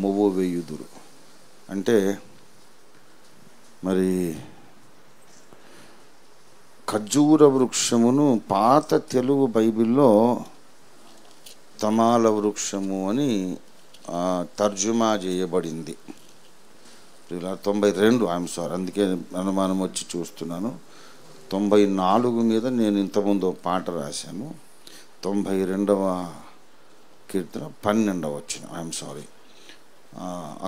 మొవ్వు వేయుదురు. అంటే మరి ఖర్జూర వృక్షమును పాత తెలుగు బైబిల్లో తమాల వృక్షము అని తర్జుమా చేయబడింది. 92 ఐఎమ్ సారీ, అందుకే అనుమానం వచ్చి చూస్తున్నాను. 94 మీద నేను ఇంతకుముందు పాట రాశాను. 92వ కీర్తన 12వ వచనం, ఐఎమ్ సారీ.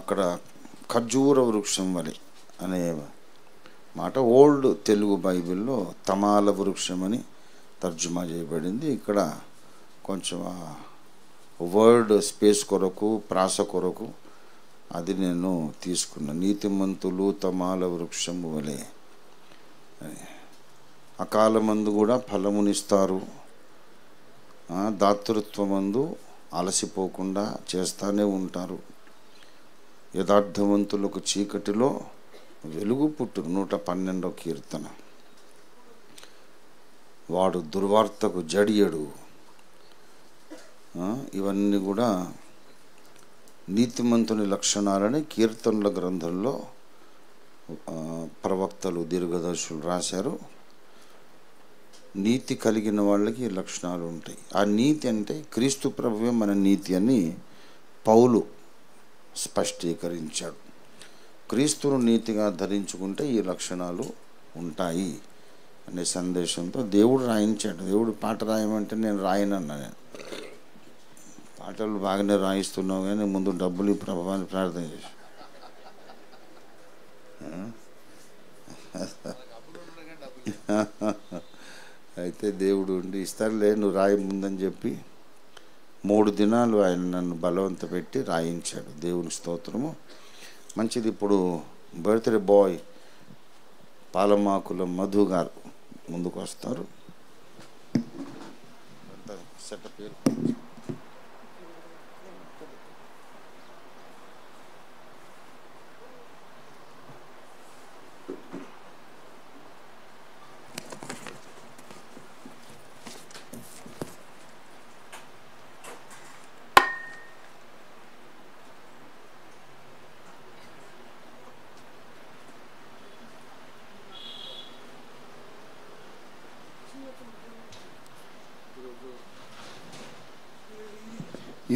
అక్కడ ఖర్జూర వృక్షం వలె అనే మాట ఓల్డ్ తెలుగు బైబిల్లో తమాల వృక్షం అని తర్జుమా చేయబడింది. ఇక్కడ కొంచెం వర్డ్ స్పేస్ కొరకు, ప్రాస కొరకు అది నేను తీసుకున్నాను. నీతిమంతులు తమాల వృక్షము వలె, అకాలమందు కూడా ఫలమునిస్తారు, దాతృత్వమందు అలసిపోకుండా చేస్తూనే ఉంటారు, యథార్థవంతులకు చీకటిలో వెలుగు పుట్టును. 112వ కీర్తన. వాడు దుర్వార్తకు జడియడు. ఇవన్నీ కూడా నీతిమంతుని లక్షణాలని కీర్తనల గ్రంథంలో ప్రవక్తలు, దీర్ఘదర్శులు రాశారు. నీతి కలిగిన వాళ్ళకి లక్షణాలు ఉంటాయి. ఆ నీతి అంటే క్రీస్తు ప్రభువే మన నీతి అని పౌలు స్పష్టీకరించాడు. క్రీస్తును నీతిగా ధరించుకుంటే ఈ లక్షణాలు ఉంటాయి అనే సందేశంతో దేవుడు రాయించాడు. దేవుడు పాట రాయమంటే నేను రాయనన్నా. నేను పాటలు బాగానే రాయిస్తున్నావు కానీ ముందు డబ్బులు ఈ ప్రభావాన్ని ప్రార్థన చేసి అయితే దేవుడు ఉండి ఇస్తారులే నువ్వు రాయి ముందని చెప్పి 3 దినాలు ఆయన నన్ను బలవంత పెట్టి రాయించాడు. దేవుని స్తోత్రము. మంచిది. ఇప్పుడు బర్త్డే బాయ్ పాలమాకుల మధు గారు ముందుకు వస్తారు.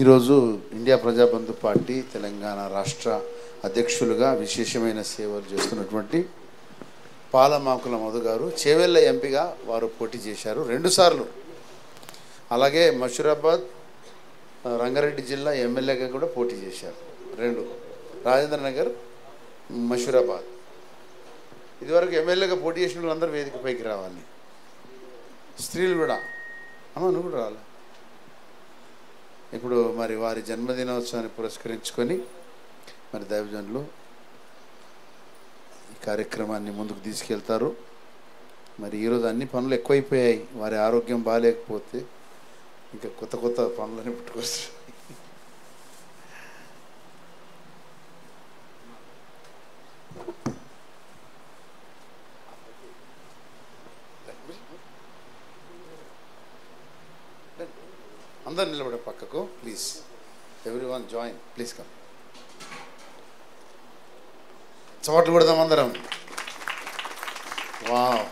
ఈరోజు ఇండియా ప్రజాబంధు పార్టీ తెలంగాణ రాష్ట్ర అధ్యక్షులుగా విశేషమైన సేవలు చేస్తున్నటువంటి పాలమాకుల మధు గారు చేవెళ్ళ ఎంపీగా వారు పోటీ చేశారు 2 సార్లు. అలాగే మషూరాబాద్ రంగారెడ్డి జిల్లా ఎమ్మెల్యేగా కూడా పోటీ చేశారు 2. రాజేంద్ర నగర్, మషూరాబాద్. ఇదివరకు ఎమ్మెల్యేగా పోటీ చేసిన వాళ్ళందరూ వేదికపైకి రావాలి. స్త్రీలు కూడా. అమ్మ నువ్వు కూడా రావాలి. ఇప్పుడు మరి వారి జన్మదినోత్సవాన్ని పురస్కరించుకొని మరి దైవజనులు ఈ కార్యక్రమాన్ని ముందుకు తీసుకెళ్తారు. మరి ఈరోజు అన్ని పనులు ఎక్కువైపోయాయి. వారి ఆరోగ్యం బాగాలేకపోతే ఇంకా కొత్త కొత్త పనులని పుట్టుకొస్తాయి. అందరు నిలబడే పక్కకు please. Everyone join please come. చవట్లు కొడదాం అందరం. వావ్.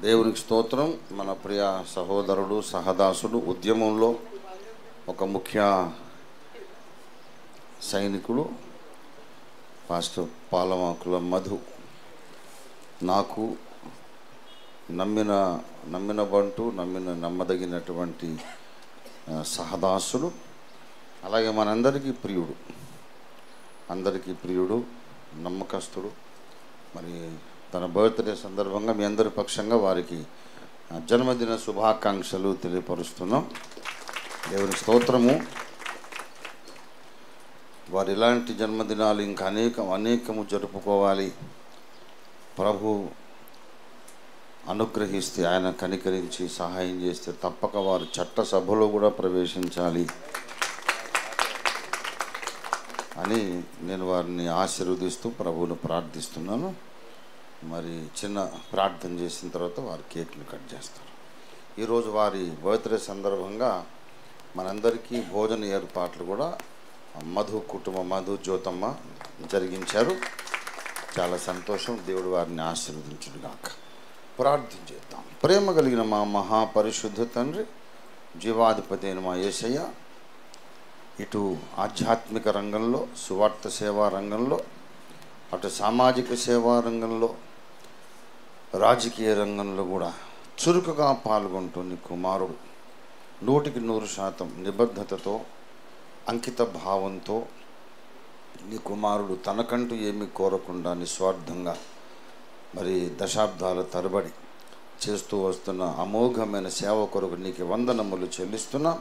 దేవునికి స్తోత్రం. మన ప్రియ సహోదరుడు, సహదాసుడు, ఉద్యమంలో ఒక ముఖ్య సైనికుడు పాస్టర్ పాలమాకుల మధు నాకు నమ్మిన బంటు, నమ్మదగినటువంటి సహదాసుడు, అలాగే మనందరికీ ప్రియుడు, నమ్మకస్తుడు. మరి తన బర్త్డే సందర్భంగా మీ అందరి పక్షంగా వారికి జన్మదిన శుభాకాంక్షలు తెలియపరుస్తున్నాం. దేవుని స్తోత్రము. వారు ఇలాంటి జన్మదినాలు ఇంకా అనేకము జరుపుకోవాలి. ప్రభు అనుగ్రహిస్తే, ఆయన కనికరించి సహాయం చేస్తే తప్పక వారు చట్ట సభలో కూడా ప్రవేశించాలి. అని నేను వారిని ఆశీర్వదిస్తూ ప్రభువును ప్రార్థిస్తున్నాను. మరి చిన్న ప్రార్థన చేసిన తర్వాత వారు కేక్ను కట్ చేస్తారు. ఈరోజు వారి బర్త్డే సందర్భంగా మనందరికీ భోజన ఏర్పాట్లు కూడా మధు కుటుంబం, మధు జ్యోతమ్మ జరిగించారు. చాలా సంతోషం. దేవుడు వారిని ఆశీర్వదించుగాక. ప్రార్థన చేద్దాం. ప్రేమ కలిగిన మా మహాపరిశుద్ధ తండ్రి, జీవాధిపతి అయిన మా యేసయ్య, ఇటు ఆధ్యాత్మిక రంగంలో, సువార్త సేవా రంగంలో, అటు సామాజిక సేవా రంగంలో, రాజకీయ రంగంలో కూడా చురుకుగా పాల్గొంటూ నీ కుమారుడు 100% నిబద్ధతతో, అంకిత భావంతో నీ కుమారుడు తనకంటూ ఏమీ కోరకుండా నిస్వార్థంగా మరి దశాబ్దాల తరబడి చేస్తూ వస్తున్న అమోఘమైన సేవ కొరకు నీకు వందనములు చెల్లిస్తున్నా.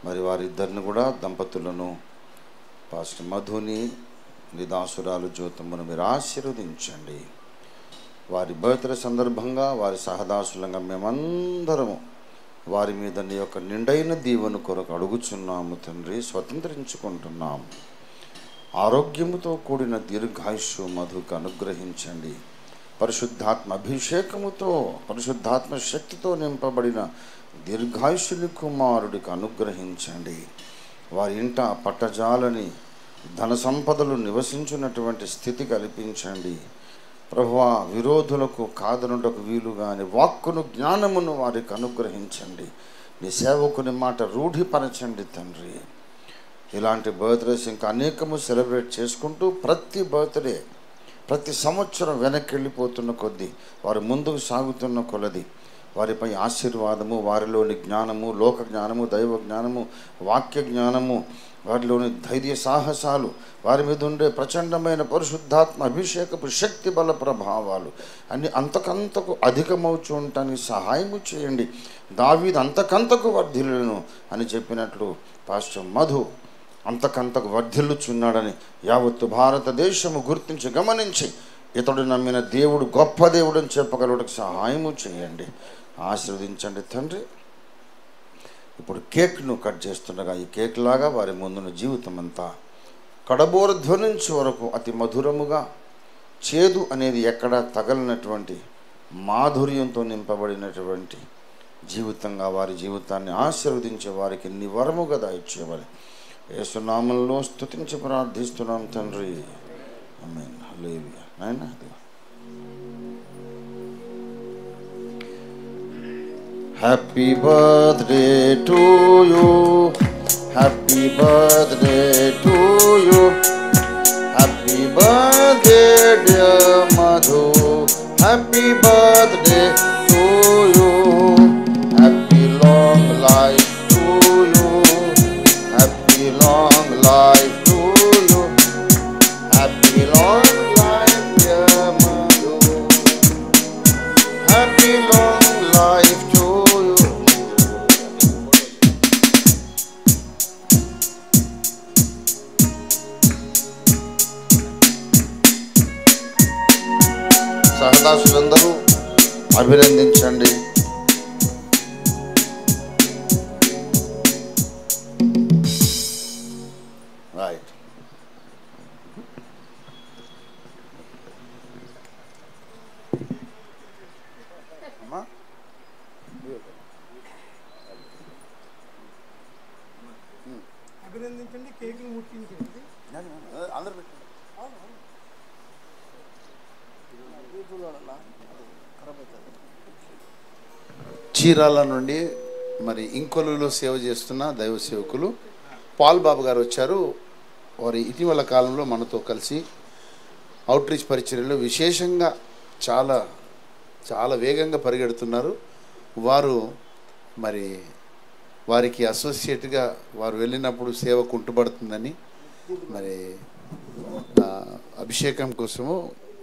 మరి వారిద్దరిని కూడా, దంపతులను, పాస్టర్ మధుని, నిదాసురాలు జ్యోతమ్మను మీరు ఆశీర్వదించండి. వారి బర్త్డే సందర్భంగా వారి సహదాసులంగా మేమందరము వారి మీద నీ యొక్క నిండైన దీవెన కొరకు అడుగుచున్నాము తండ్రి. స్వతంత్రించుకుంటున్నాము. ఆరోగ్యముతో కూడిన దీర్ఘాయుష్షు మధుకు అనుగ్రహించండి. పరిశుద్ధాత్మ అభిషేకముతో, పరిశుద్ధాత్మ శక్తితో నింపబడిన దీర్ఘాయుష్యుని కుమారుడికి అనుగ్రహించండి. వారి ఇంట పట్టజాలని ధన సంపదలు నివసించినటువంటి స్థితి కల్పించండి ప్రభువా. విరోధులకు కాదనుటకు వీలుగాని వాక్కును, జ్ఞానమును వారికి అనుగ్రహించండి. నీ సేవకుని మాట రూఢిపరచండి తండ్రి. ఇలాంటి బర్త్డేస్ ఇంకా అనేకము సెలబ్రేట్ చేసుకుంటూ ప్రతి బర్త్డే, ప్రతి సంవత్సరం వెనక్కి వెళ్ళిపోతున్న కొద్దీ, వారు ముందుకు సాగుతున్న కొలది వారిపై ఆశీర్వాదము, వారిలోని జ్ఞానము, లోక జ్ఞానము, దైవ జ్ఞానము, వాక్య జ్ఞానము, వారిలోని ధైర్య సాహసాలు, వారి మీద ఉండే ప్రచండమైన పరిశుద్ధాత్మ అభిషేకపు శక్తి బల ప్రభావాలు అన్ని అంతకంతకు అధికమవుచు ఉండటానికి సహాయము చేయండి. దావీదు అంతకంతకు వర్ధిల్లును అని చెప్పినట్లు పాస్టర్ మధు అంతకంతకు వర్ధిల్లుచున్నాడని యావత్తు భారతదేశము గుర్తించి గమనించి ఇతడు నమ్మిన దేవుడు గొప్ప దేవుడు అని చెప్పగలడానికి సహాయము చేయండి. ఆశీర్వదించండి తండ్రి. ఇప్పుడు కేక్ను కట్ చేస్తుండగా ఈ కేక్ లాగా వారి ముందున్న జీవితం అంతా కడబోర ధ్వనించే వరకు అతి మధురముగా, చేదు అనేది ఎక్కడా తగలినటువంటి మాధుర్యంతో నింపబడినటువంటి జీవితంగా వారి జీవితాన్ని ఆశీర్వదించే వారికి నీ వరముగా దయచేయమని యేసు నామములో స్తుతించి ప్రార్థిస్తున్నాం తండ్రి. ఆమేన్. హల్లెలూయా. నాయనా Happy birthday to you, happy birthday to you, happy birthday dear Madhu, happy birthday to you, happy long life to you, happy long life to you, happy long life dear Madhu, happy long life to సహదాసులందరూ అభినందించండి. Right. అభినందించండి, కేకులు ముట్టించండి. అందరూ పెట్టండి. చీరాల నుండి మరి ఇంకొల్లులో సేవ చేస్తున్న దైవ సేవకులు పాల్ బాబు గారు వచ్చారు. వారి ఇటీవల కాలంలో మనతో కలిసి అవుట్రీచ్ పరిచర్యలో విశేషంగా చాలా చాలా వేగంగా పరిగెడుతున్నారు. వారు మరి వారికి అసోసియేట్గా వారు వెళ్ళినప్పుడు సేవ కుంటుపడుతుందని మరి అభిషేకం కోసము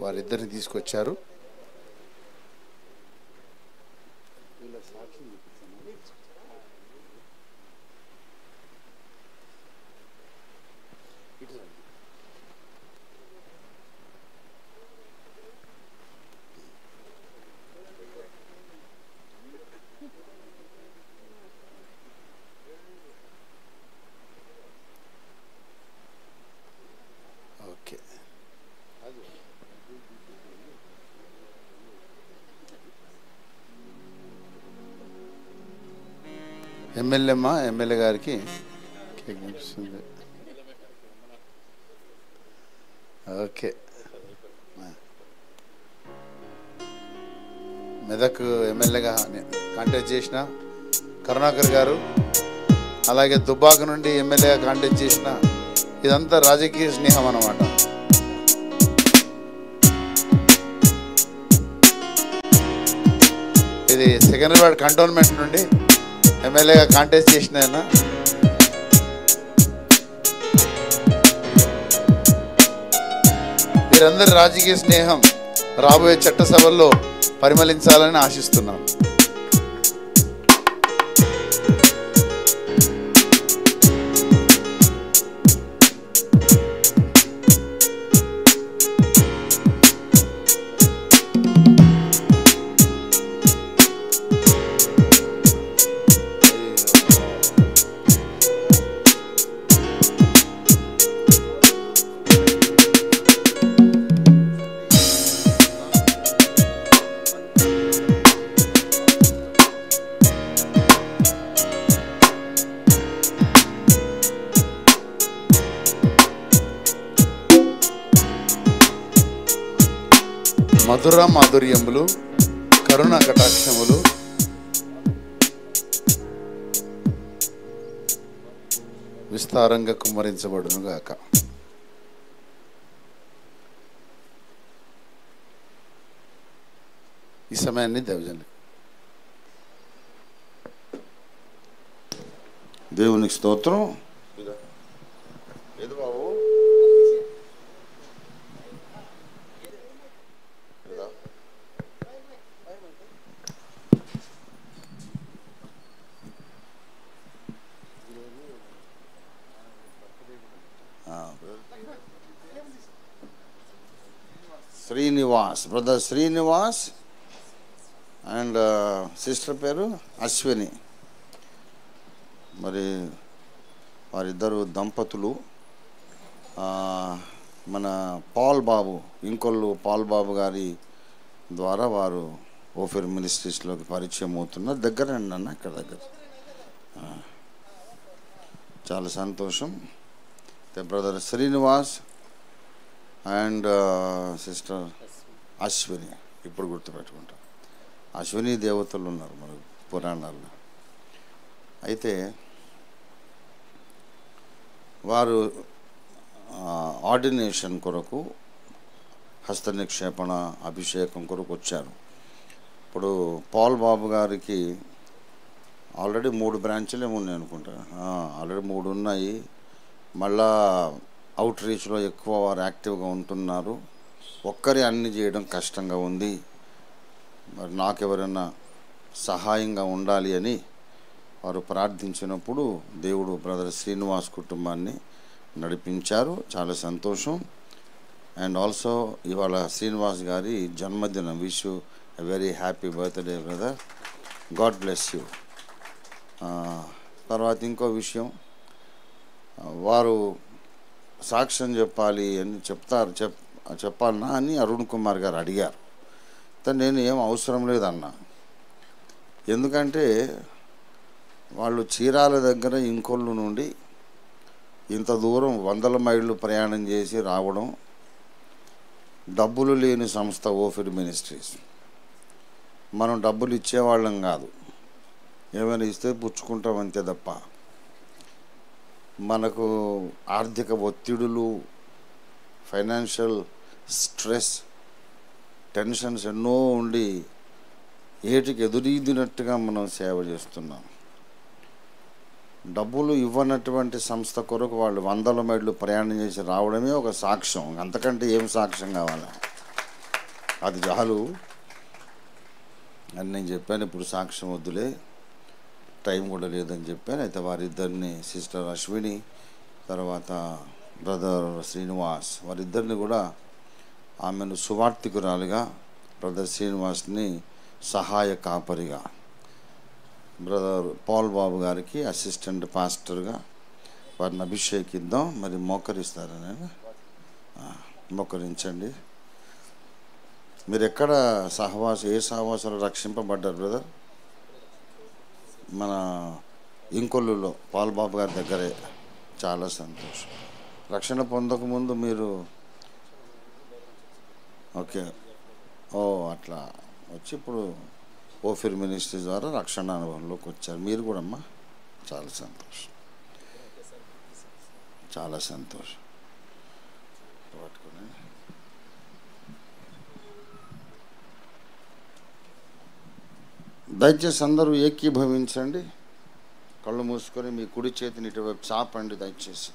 వారిద్దరిని తీసుకొచ్చారు. ఓకే. ఎమ్మెల్యే గారికి కేక్ కనిపిస్తుంది. ఓకే. మెదక్ ఎమ్మెల్యేగా కాంటెస్ట్ చేసిన కరుణాకర్ గారు, అలాగే దుబ్బాక నుండి ఎమ్మెల్యేగా కాంటెస్ట్ చేసిన, ఇదంతా రాజకీయ స్నేహం అన్నమాట. ఇది సెకండ్రాబాద్ కంటోన్మెంట్ నుండి ఎమ్మెల్యేగా కాంటెస్ట్ చేసిన ఆయన. వీరందరి రాజకీయ స్నేహం రాబోయే చట్టసభల్లో పరిమళించాలని ఆశిస్తున్నాం. మధుర మాధుర్యములు, కరుణ కటాక్షములు విస్తారంగా కుమ్మరించబడును గాక. ఈ సమయాన్ని దైవజనులు దేవునికి స్తోత్రం. ఏది బాబు? Srinivas, brother Srinivas and sister పేరు అశ్విని. మరి వారిద్దరు దంపతులు మన పాల్ బాబు, ఇంకొల్లు పాల్ బాబు గారి ద్వారా వారు ఓఫిర్ మినిస్ట్రీస్లోకి పరిచయం అవుతున్నారు. దగ్గరండి అన్న, ఇక్కడ దగ్గర. చాలా సంతోషం. Brother Srinivas and sister Ashwini. ఇప్పుడు గుర్తుపెట్టుకుంటాం, అశ్విని దేవతలు ఉన్నారు మన పురాణాల్లో. అయితే వారు ఆర్డినేషన్ కొరకు, హస్త నిక్షేపణ అభిషేకం కొరకు వచ్చారు. ఇప్పుడు పాల్ బాబు గారికి ఆల్రెడీ 3 బ్రాంచ్లు ఏమి ఉన్నాయి అనుకుంటా. ఆల్రెడీ 3 ఉన్నాయి. మళ్ళా అవుట్ రీచ్లో ఎక్కువ వారు యాక్టివ్గా ఉంటున్నారు. ఒక్కరే అన్ని చేయడం కష్టంగా ఉంది. మరి నాకెవరైనా సహాయంగా ఉండాలి అని వారు ప్రార్థించినప్పుడు దేవుడు బ్రదర్ శ్రీనివాస్ కుటుంబాన్ని నడిపించారు. చాలా సంతోషం. అండ్ ఆల్సో ఇవాళ శ్రీనివాస్ గారి జన్మదినం. Wish you a very happy birthday brother. God bless you. తర్వాత ఇంకో విషయం, వారు సాక్ష్యం చెప్పాలి అని చెప్పాలన్నా అని అరుణ్ కుమార్ గారు అడిగారు. నేను ఏం అవసరం లేదన్నా. ఎందుకంటే వాళ్ళు చీరాల దగ్గర ఇంకొల్లు నుండి ఇంత దూరం 100 మైళ్ళు ప్రయాణం చేసి రావడం, డబ్బులు లేని సంస్థ ఓఫిర్ మినిస్ట్రీస్. మనం డబ్బులు ఇచ్చేవాళ్ళం కాదు, ఏమైనా ఇస్తే పుచ్చుకుంటాం అంతే తప్ప. మనకు ఆర్థిక ఒత్తిడులు, ఫైనాన్షియల్ స్ట్రెస్, టెన్షన్స్ ఎన్నో ఉండి ఏటికి ఎదురీదినట్టుగా మనం సేవ చేస్తున్నాం. డబ్బులు ఇవ్వనటువంటి సంస్థ కొరకు వాళ్ళు 100 మైళ్ళు ప్రయాణం చేసి రావడమే ఒక సాక్ష్యం. అంతకంటే ఏం సాక్ష్యం కావాలా? అది చాలు అని నేను చెప్పాను. ఇప్పుడు సాక్ష్యం వద్దులే, టైం కూడా లేదని చెప్పాను. అయితే వారిద్దరిని, సిస్టర్ అశ్విని తర్వాత బ్రదర్ శ్రీనివాస్, వారిద్దరిని కూడా ఆమెను సువార్థికురాలుగా, బ్రదర్ శ్రీనివాస్ని సహాయ కాపరిగా, బ్రదర్ పాల్ బాబు గారికి అసిస్టెంట్ పాస్టర్గా వారిని అభిషేకిద్దాం. మరి మోకరిస్తారా నేను? మోకరించండి. మీరు ఎక్కడ ఏ సహవాసాలు రక్షింపబడ్డారు బ్రదర్? మన ఇంకొల్లులో పాల్బాబు గారి దగ్గరే. చాలా సంతోషం. రక్షణ పొందకముందు మీరు ఓకే అట్లా వచ్చి ఇప్పుడు ఓఫిర్ మినిస్ట్రీ ద్వారా రక్షణ అనుభవంలోకి వచ్చారు మీరు కూడా అమ్మా. చాలా సంతోషం, చాలా సంతోషం. పట్టుకుని దయచేసి అందరూ ఏకీభవించండి. కళ్ళు మూసుకొని మీ కుడి చేతిని ఇటువైపు చాపండి దయచేసి.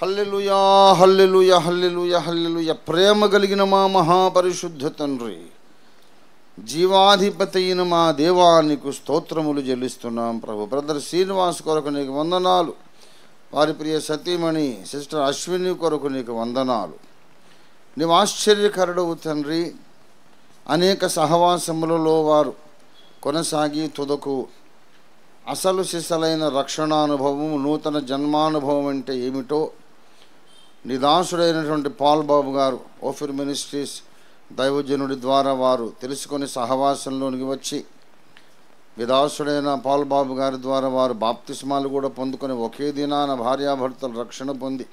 హల్లెలూయా, హల్లెలూయా, హల్లెలూయా, హల్లెలూయా. ప్రేమ కలిగిన మా మహాపరిశుద్ధ తండ్రి, జీవాధిపతి అయిన మా దేవా, నీకు స్తోత్రములు చెల్లిస్తున్నాం ప్రభు. బ్రదర్ శ్రీనివాస్ కొరకు నీకు వందనాలు. వారి ప్రియ సతీమణి సిస్టర్ అశ్విని కొరకు నీకు వందనాలు. నీవు ఆశ్చర్యకరుడవు తండ్రి. అనేక సహవాసములలో వారు కొనసాగి తుదకు అసలు సిసలైన రక్షణానుభవం, నూతన జన్మానుభవం అంటే ఏమిటో నిదాసుడైనటువంటి పాల్ బాబు గారు ఓఫిర్ మినిస్ట్రీస్ దైవజనుడి ద్వారా వారు తెలుసుకొని సహవాసంలోనికి వచ్చి, విదాసుడైన పాల్ బాబు గారి ద్వారా వారు బాప్తిస్మాలు కూడా పొందుకొని ఒకే దినాన భార్యాభర్తలు రక్షణ పొంది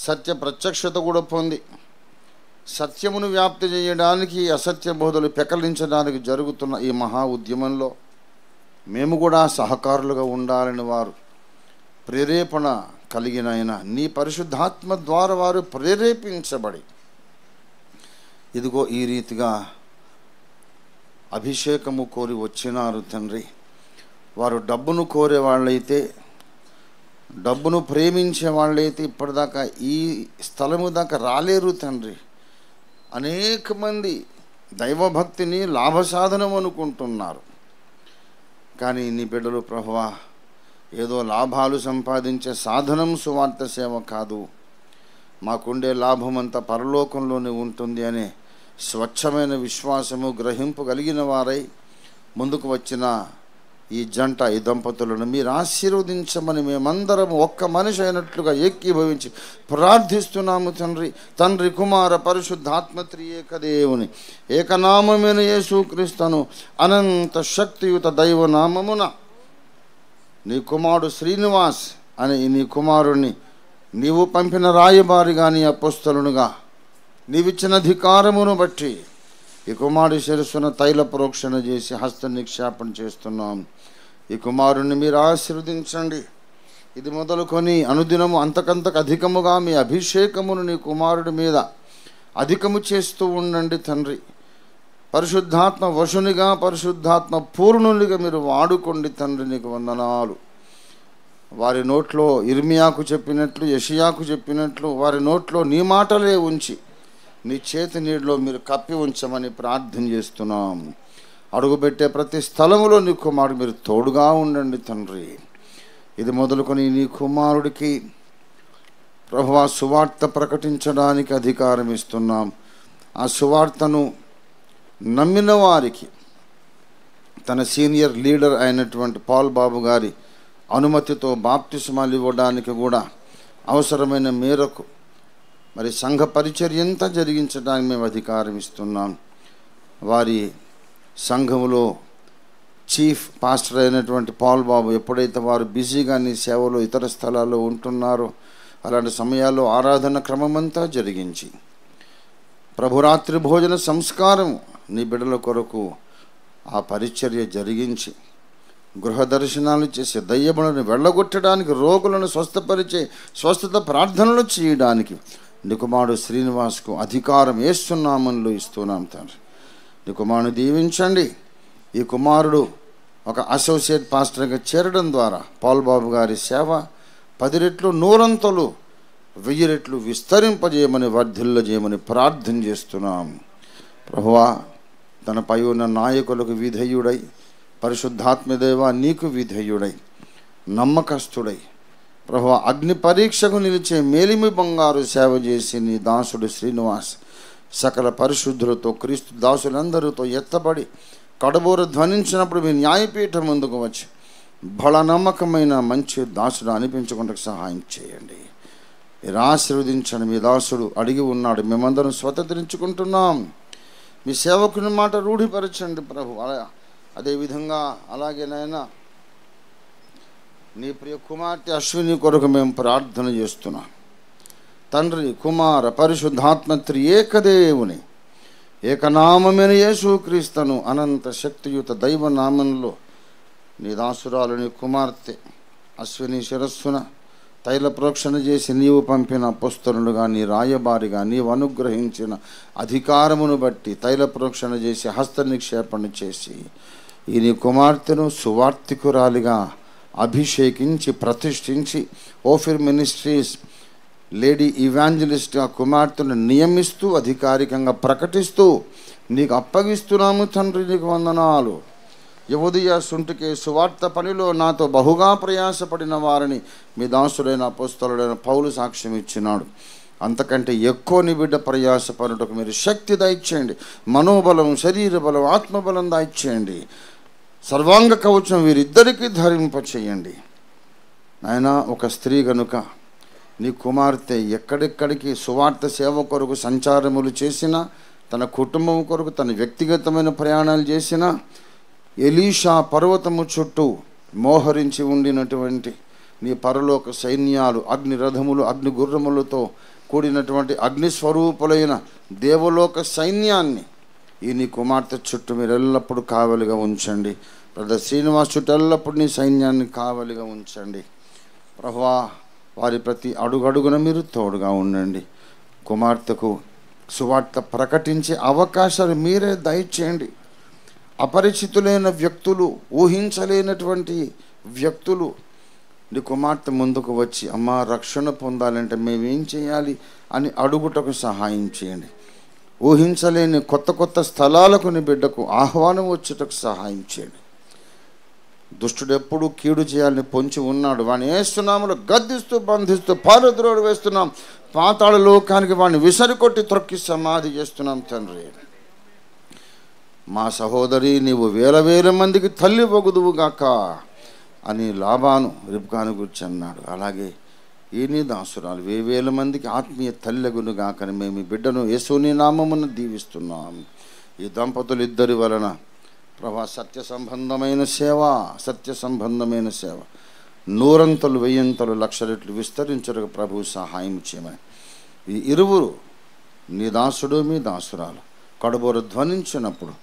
సత్య ప్రత్యక్షత కూడా పొంది సత్యమును వ్యాప్తి చేయడానికి, అసత్య బోధలు పెకలించడానికి జరుగుతున్న ఈ మహా ఉద్యమంలో మేము కూడా సహకారులుగా ఉండాలని వారు ప్రేరేపణ కలిగిన ఆయన నీ పరిశుద్ధాత్మ ద్వారా వారు ప్రేరేపించబడి ఇదిగో ఈ రీతిగా అభిషేకము కోరి వచ్చినారు తండ్రి. వారు డబ్బును కోరే వాళ్ళైతే, డబ్బును ప్రేమించే వాళ్ళైతే ఇప్పటిదాకా ఈ స్థలము దాకా రాలేరు తండ్రి. అనేక మంది దైవభక్తిని లాభసాధనం అనుకుంటున్నారు. కానీ నీ బిడ్డలు ప్రభువా, ఏదో లాభాలు సంపాదించే సాధనం సువార్త సేవ కాదు, మాకుండే లాభమంతా పరలోకంలోనే ఉంటుంది అనే స్వచ్ఛమైన విశ్వాసము గ్రహింపు కలిగిన వారై ముందుకు వచ్చిన ఈ జంట, ఈ దంపతులను మీరు ఆశీర్వదించమని మేమందరం ఒక్క మనిషి అయినట్లుగా ఏకీభవించి ప్రార్థిస్తున్నాము తండ్రి. తండ్రి, కుమార, పరిశుద్ధాత్మ త్రియేక దేవుని ఏకనామమైన యేసుక్రీస్తును అనంత శక్తియుత దైవనామమున నీ కుమారుడు శ్రీనివాస్ అనే నీ కుమారుణ్ణి నీవు పంపిన రాయబారిగా, నీ అపోస్తలునుగా నీవిచ్చిన అధికారమును బట్టి ఈ కుమారుడి శిరస్సున తైల ప్రోక్షణ చేసి హస్త నిక్షేపణ చేస్తున్నాం. ఈ కుమారుణ్ణి మీరు ఆశీర్వదించండి. ఇది మొదలుకొని అనుదినము అంతకంతకు అధికముగా మీ అభిషేకమును నీ కుమారుడి మీద అధికము చేస్తూ ఉండండి తండ్రి. పరిశుద్ధాత్మ వశునిగా, పరిశుద్ధాత్మ పూర్ణునిగా మీరు వాడుకోండి తండ్రి. నీకు వందనాలు. వారి నోట్లో ఇర్మియాకు చెప్పినట్లు, యెషయాకు చెప్పినట్లు వారి నోట్లో నీ మాటలే ఉంచి నీ చేతి నీటిలో మీరు కప్పి ఉంచమని ప్రార్థన చేస్తున్నాం. అడుగుపెట్టే ప్రతి స్థలములో నీ కుమారుడు మీరు తోడుగా ఉండండి తండ్రి. ఇది మొదలుకొని నీ కుమారుడికి ప్రభువా సువార్త ప్రకటించడానికి అధికారం ఇస్తున్నాం. ఆ సువార్తను నమ్మిన వారికి తన సీనియర్ లీడర్ అయినటువంటి పాల్ బాబు గారి అనుమతితో బాప్తిస్మాలు ఇవ్వడానికి కూడా అవసరమైన మేరకు మరి సంఘ పరిచర్య ఎంత జరిగించడానికి మేము అధికారం ఇస్తున్నాం. వారి సంఘములో చీఫ్ పాస్టర్ అయినటువంటి పాల్ బాబు ఎప్పుడైతే వారు బిజీగా నీ సేవలో ఇతర స్థలాల్లో ఉంటున్నారో అలాంటి సమయాల్లో ఆరాధన క్రమమంతా జరిగించి ప్రభురాత్రి భోజన సంస్కారం నీ బిడ్డల కొరకు ఆ పరిచర్య జరిగించి గృహ దర్శనాలు చేసి దయ్యములను వెళ్ళగొట్టడానికి, రోగులను స్వస్థపరిచే స్వస్థత ప్రార్థనలు చేయడానికి నీ కుమారుడు శ్రీనివాస్కు అధికారం ఏస్తున్నామని ఇస్తున్నాం తండ్రి. నీ కుమారుని దీవించండి. ఈ కుమారుడు ఒక అసోసియేట్ పాస్టర్గా చేరడం ద్వారా పాల్ బాబు గారి సేవ 10 రెట్లు 100 1000 రెట్లు విస్తరింపజేయమని, వర్ధిల్లజేయమని ప్రార్థన చేస్తున్నాం. ప్రభువా, తనపై ఉన్న నాయకులకు విధేయుడై, పరిశుద్ధాత్మదేవ నీకు విధేయుడై, నమ్మకస్తుడై ప్రభువా అగ్ని పరీక్షకు నిలిచే మేలిమి బంగారు సేవ చేసి నీ దాసుడు శ్రీనివాస్ సకల పరిశుద్ధులతో క్రీస్తు దాసులందరితో ఎత్తబడి కడబోర ధ్వనించినప్పుడు మీ న్యాయపీఠం ముందుకు వచ్చి బల నమ్మకమైన మంచి దాసుడు అనిపించుకుంటకు సహాయం చేయండి. మీరు ఆశీర్వదించండి. మీ దాసుడు అడిగి ఉన్నాడు, మేమందరం స్వతంత్రించుకుంటున్నాం. మీ సేవకుని మాట రూఢిపరచండి ప్రభు. అదేవిధంగా అలాగే నాయనా నీ ప్రియ కుమార్తె అశ్విని కొరకు మేము ప్రార్థన చేస్తున్నాం. తండ్రి, కుమార, పరిశుద్ధాత్మ త్రియేకదేవుని ఏకనామమైన యేసుక్రీస్తును అనంత శక్తియుత దైవనామంలో నీ దాసురాలు నీ కుమార్తె అశ్విని శిరస్సున తైల ప్రోక్షణ చేసి నీవు పంపిన అపొస్తలుడుగా, నీ రాయబారిగా నీవు అనుగ్రహించిన అధికారమును బట్టి తైల ప్రోక్షణ చేసి హస్త నిక్షేపణ చేసి ఈ నీ కుమార్తెను సువార్తికురాలిగా అభిషేకించి ప్రతిష్ఠించి ఓఫిర్ మినిస్ట్రీస్ లేడీ ఇవాంజలిస్ట్ ఆ కుమార్తెను నియమిస్తూ అధికారికంగా ప్రకటిస్తూ నీకు అప్పగిస్తున్నాము తండ్రి. నీకు వందనాలు. యువదీయ సుంటికే సువార్త పనిలో నాతో బహుగా ప్రయాసపడిన వారిని మీ దాసుడైన అపోస్తలుడైన పౌలు సాక్ష్యం ఇచ్చినాడు. అంతకంటే ఎక్కువ నీ బిడ్డ ప్రయాసపడుటకు మీరు శక్తి దయచేయండి. మనోబలం, శరీర బలం, ఆత్మబలం దయచేయండి. సర్వాంగ కవచం వీరిద్దరికీ ధరింపచేయండి. నాయన ఒక స్త్రీ గనుక నీ కుమార్తె ఎక్కడెక్కడికి సువార్త సేవ కొరకు సంచారములు చేసినా, తన కుటుంబం కొరకు తన వ్యక్తిగతమైన ప్రయాణాలు చేసినా, ఎలీషా పర్వతము చుట్టూ మోహరించి ఉండినటువంటి నీ పరలోక సైన్యాలు, అగ్ని రథములు, అగ్ని గుర్రములతో కూడినటువంటి అగ్నిస్వరూపులైన దేవలోక సైన్యాన్ని ఈ నీ కుమార్తె చుట్టూ మీరు ఎల్లప్పుడూ కావలిగా ఉంచండి. బ్రదర్ శ్రీనివాస్ చుట్టూ ఎల్లప్పుడూ నీ సైన్యాన్ని కావలిగా ఉంచండి ప్రభువా. వారి ప్రతి అడుగడుగున మీరు తోడుగా ఉండండి. కుమార్తెకు సువార్త ప్రకటించే అవకాశాలు మీరే దయచేయండి. అపరిచితులైన వ్యక్తులు, ఊహించలేనటువంటి వ్యక్తులు నీ కుమార్తె ముందుకు వచ్చి అమ్మ రక్షణ పొందాలంటే మేమేం చేయాలి అని అడుగుటకు సహాయం చేయండి. ఊహించలేని కొత్త కొత్త స్థలాలకు నీ బిడ్డకు ఆహ్వానం వచ్చేటకు సహాయం చేయండి. దుష్టుడు ఎప్పుడు కీడు చేయాలని పొంచి ఉన్నాడు. వాడిని వేస్తున్నాములు గద్దిస్తూ బంధిస్తూ పారద్రోడు వేస్తున్నాం. పాతాళ లోకానికి వాడిని విసరికొట్టి త్రొక్కి సమాధి చేస్తున్నాం తండ్రి. మా సహోదరి నీవు వేల వేల మందికి తల్లి వగుదువుగాక అని లాబాను రిబ్కాను గురించి అన్నాడు. అలాగే ఈ నీ దాసురాలు వేవేల మందికి ఆత్మీయ తల్లెగునుగాకని మేము ఈ బిడ్డను యేసుని నామమున దీవిస్తున్నాం. ఈ దంపతులు ఇద్దరి వలన ప్రభా సత్య సంబంధమైన సేవ నూరంతలు, వెయ్యంతలు, లక్ష రెట్లు విస్తరించడానికి ప్రభు సహాయం చేయమని ఈ ఇరువురు నీ దాసుడు మీ దాసురాలు కడుబోరు ధ్వనించినప్పుడు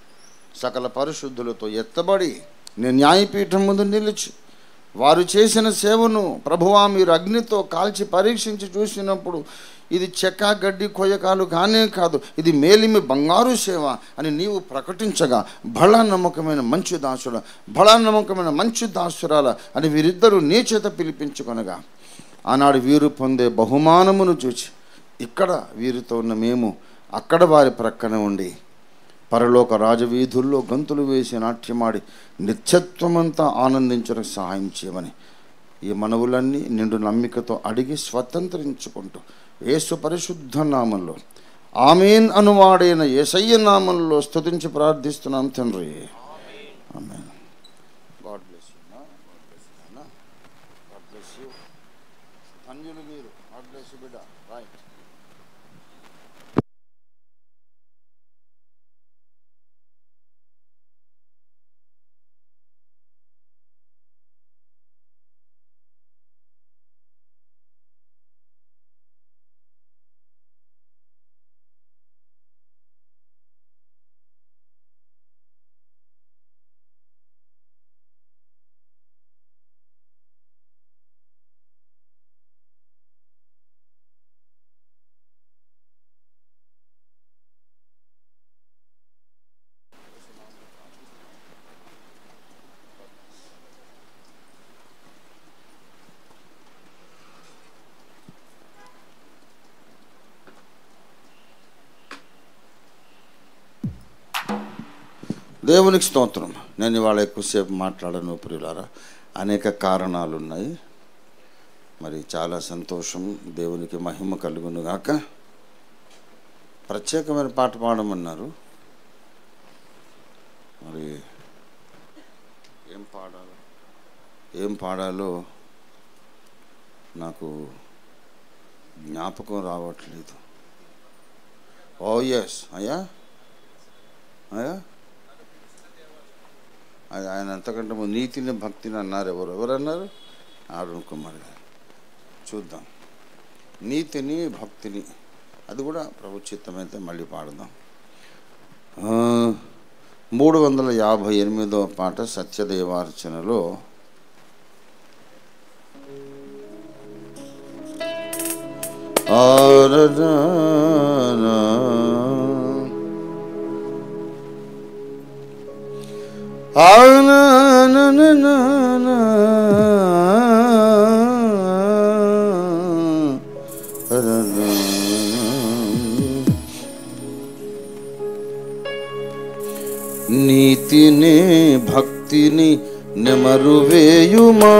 సకల పరిశుద్ధులతో ఎత్తబడి నీ న్యాయపీఠం ముందు నిలిచి వారు చేసిన సేవను ప్రభువా మీరు అగ్నితో కాల్చి పరీక్షించి చూసినప్పుడు ఇది చెక్క గడ్డి కొయ్యకాలు కానే కాదు, ఇది మేలిమి బంగారు సేవ అని నీవు ప్రకటించగా బలా నమ్మకమైన మంచి దాసుడ, బలా నమ్మకమైన మంచి దాసురాల అని వీరిద్దరూ నీ చేత పిలిపించుకొనగా ఆనాడు వీరు పొందే బహుమానమును చూచి ఇక్కడ వీరితో ఉన్న మేము అక్కడ వారి ప్రక్కన ఉండి పరలోక రాజవీధుల్లో గంతులు వేసి నాట్యమాడి నిత్యత్వమంతా ఆనందించడానికి సహాయం చేయమని ఈ మనవులన్నీ నిండు నమ్మికతో అడిగి స్వతంత్రించుకుంటూ యేసు పరిశుద్ధ నామంలో ఆమేన్ అనువాడైన యేసయ్య నామంలో స్తుతించి ప్రార్థిస్తున్నాం తండ్రి. ఆమేన్. God bless you. God bless you. ధన్యులు మీరు. గాడ్ బ్లెస్ యు బిడ్డ. రైట్. దేవునికి స్తోత్రం. నేను ఇవాళ ఎక్కువసేపు మాట్లాడను ప్రియులారా, అనేక కారణాలు ఉన్నాయి. మరి చాలా సంతోషం. దేవునికి మహిమ కలుగును గాక. ప్రత్యేకమైన పాట పాడమన్నారు. మరి ఏం పాడాలో నాకు జ్ఞాపకం రావట్లేదు. ఓ ఎస్ అయ్యా అయ్యా, అది ఆయన అంతకంటే నీతిని భక్తిని అన్నారు. ఎవరన్నారు? అరుణ్ కుమార్ గారు. చూద్దాం నీతిని భక్తిని, అది కూడా ప్రభు చిత్తమైతే మళ్ళీ పాడదాం. 358వ పాట సత్యదేవార్చనలో నీతిని భక్తిని నెమరువేయుమా,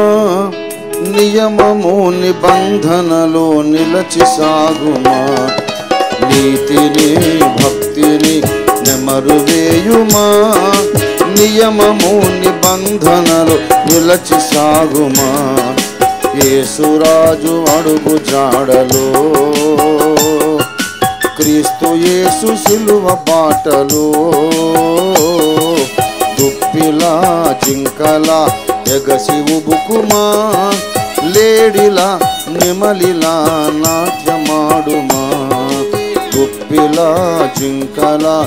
నియమము నిబంధనలో నిలచి సాగుమా. నీతిని భక్తిని నెమరువేయుమా, నియమము నిబంధనలు నిలచి సాగుమా. యేసురాజు అడుగు జాడలో, క్రీస్తు యేసు సిలువ బాటలో, దుప్పిలా జింకలా ఎగసి ఉబుకుమా, లేడిలా నెమలిలా నాట్యమాడుమా. దుప్పిలా జింకలా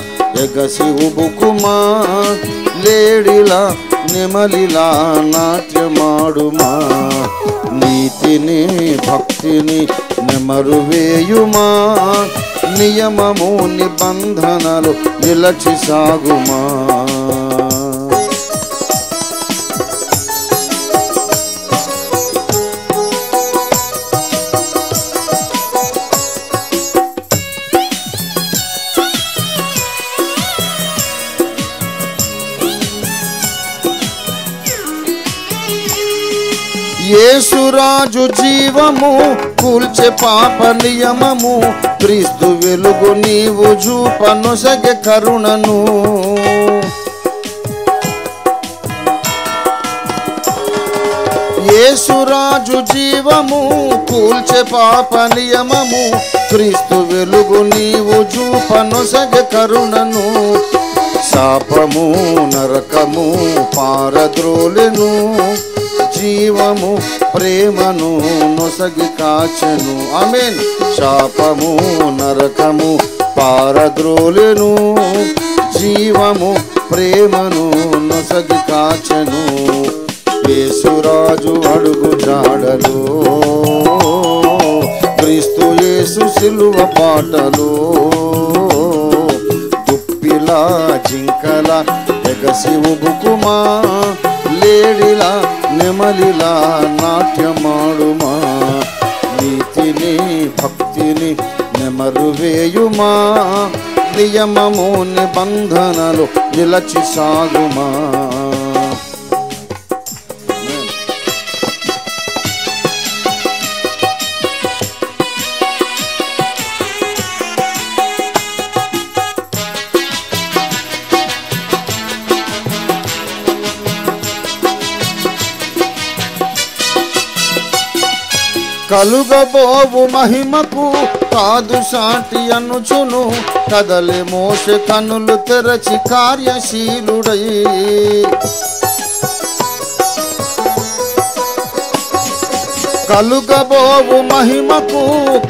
ఎగసి ఉబుకుమా, లేడిలా నెమలిలా నాట్యమాడుమా. నీతిని భక్తిని నెమరువేయుమా, నియమము నిబంధనలు నిలచి సాగుమా. యేసురాజు జీవము కూల్చే పాప నియమము, క్రీస్తు వెలుగు నీవు చూపనొసగే కరుణను. యేసురాజు జీవము కూల్చే పాప నియమము, క్రీస్తు వెలుగు నీవు చూపనొసగే కరుణను. శాపము నరకము పారద్రోలెను, జీవము ప్రేమను నొసగి కాచెను. ఆమేన్. శాపము నరకము పారద్రోలెను, జీవము ప్రేమను నొసగి కాచెను. యేసురాజు అడుగు జాడలో, క్రీస్తు యేసు సిలువ పాటలో, దుప్పిలా జింకలా ఎగసి ఉబుకుమా, లేడిలా నెమలిలా నాట్యమాడుమా. నీతిని భక్తిని నెమరువేయుమా, నియమము నిబంధనలు నిలచి సాగుమా. కలుగబోవు మహిమకు కాదు సాటి అనుచును, కదలే మోషే కనులు తెరచి కార్యశీలుడై. కలుగబోవు మహిమకు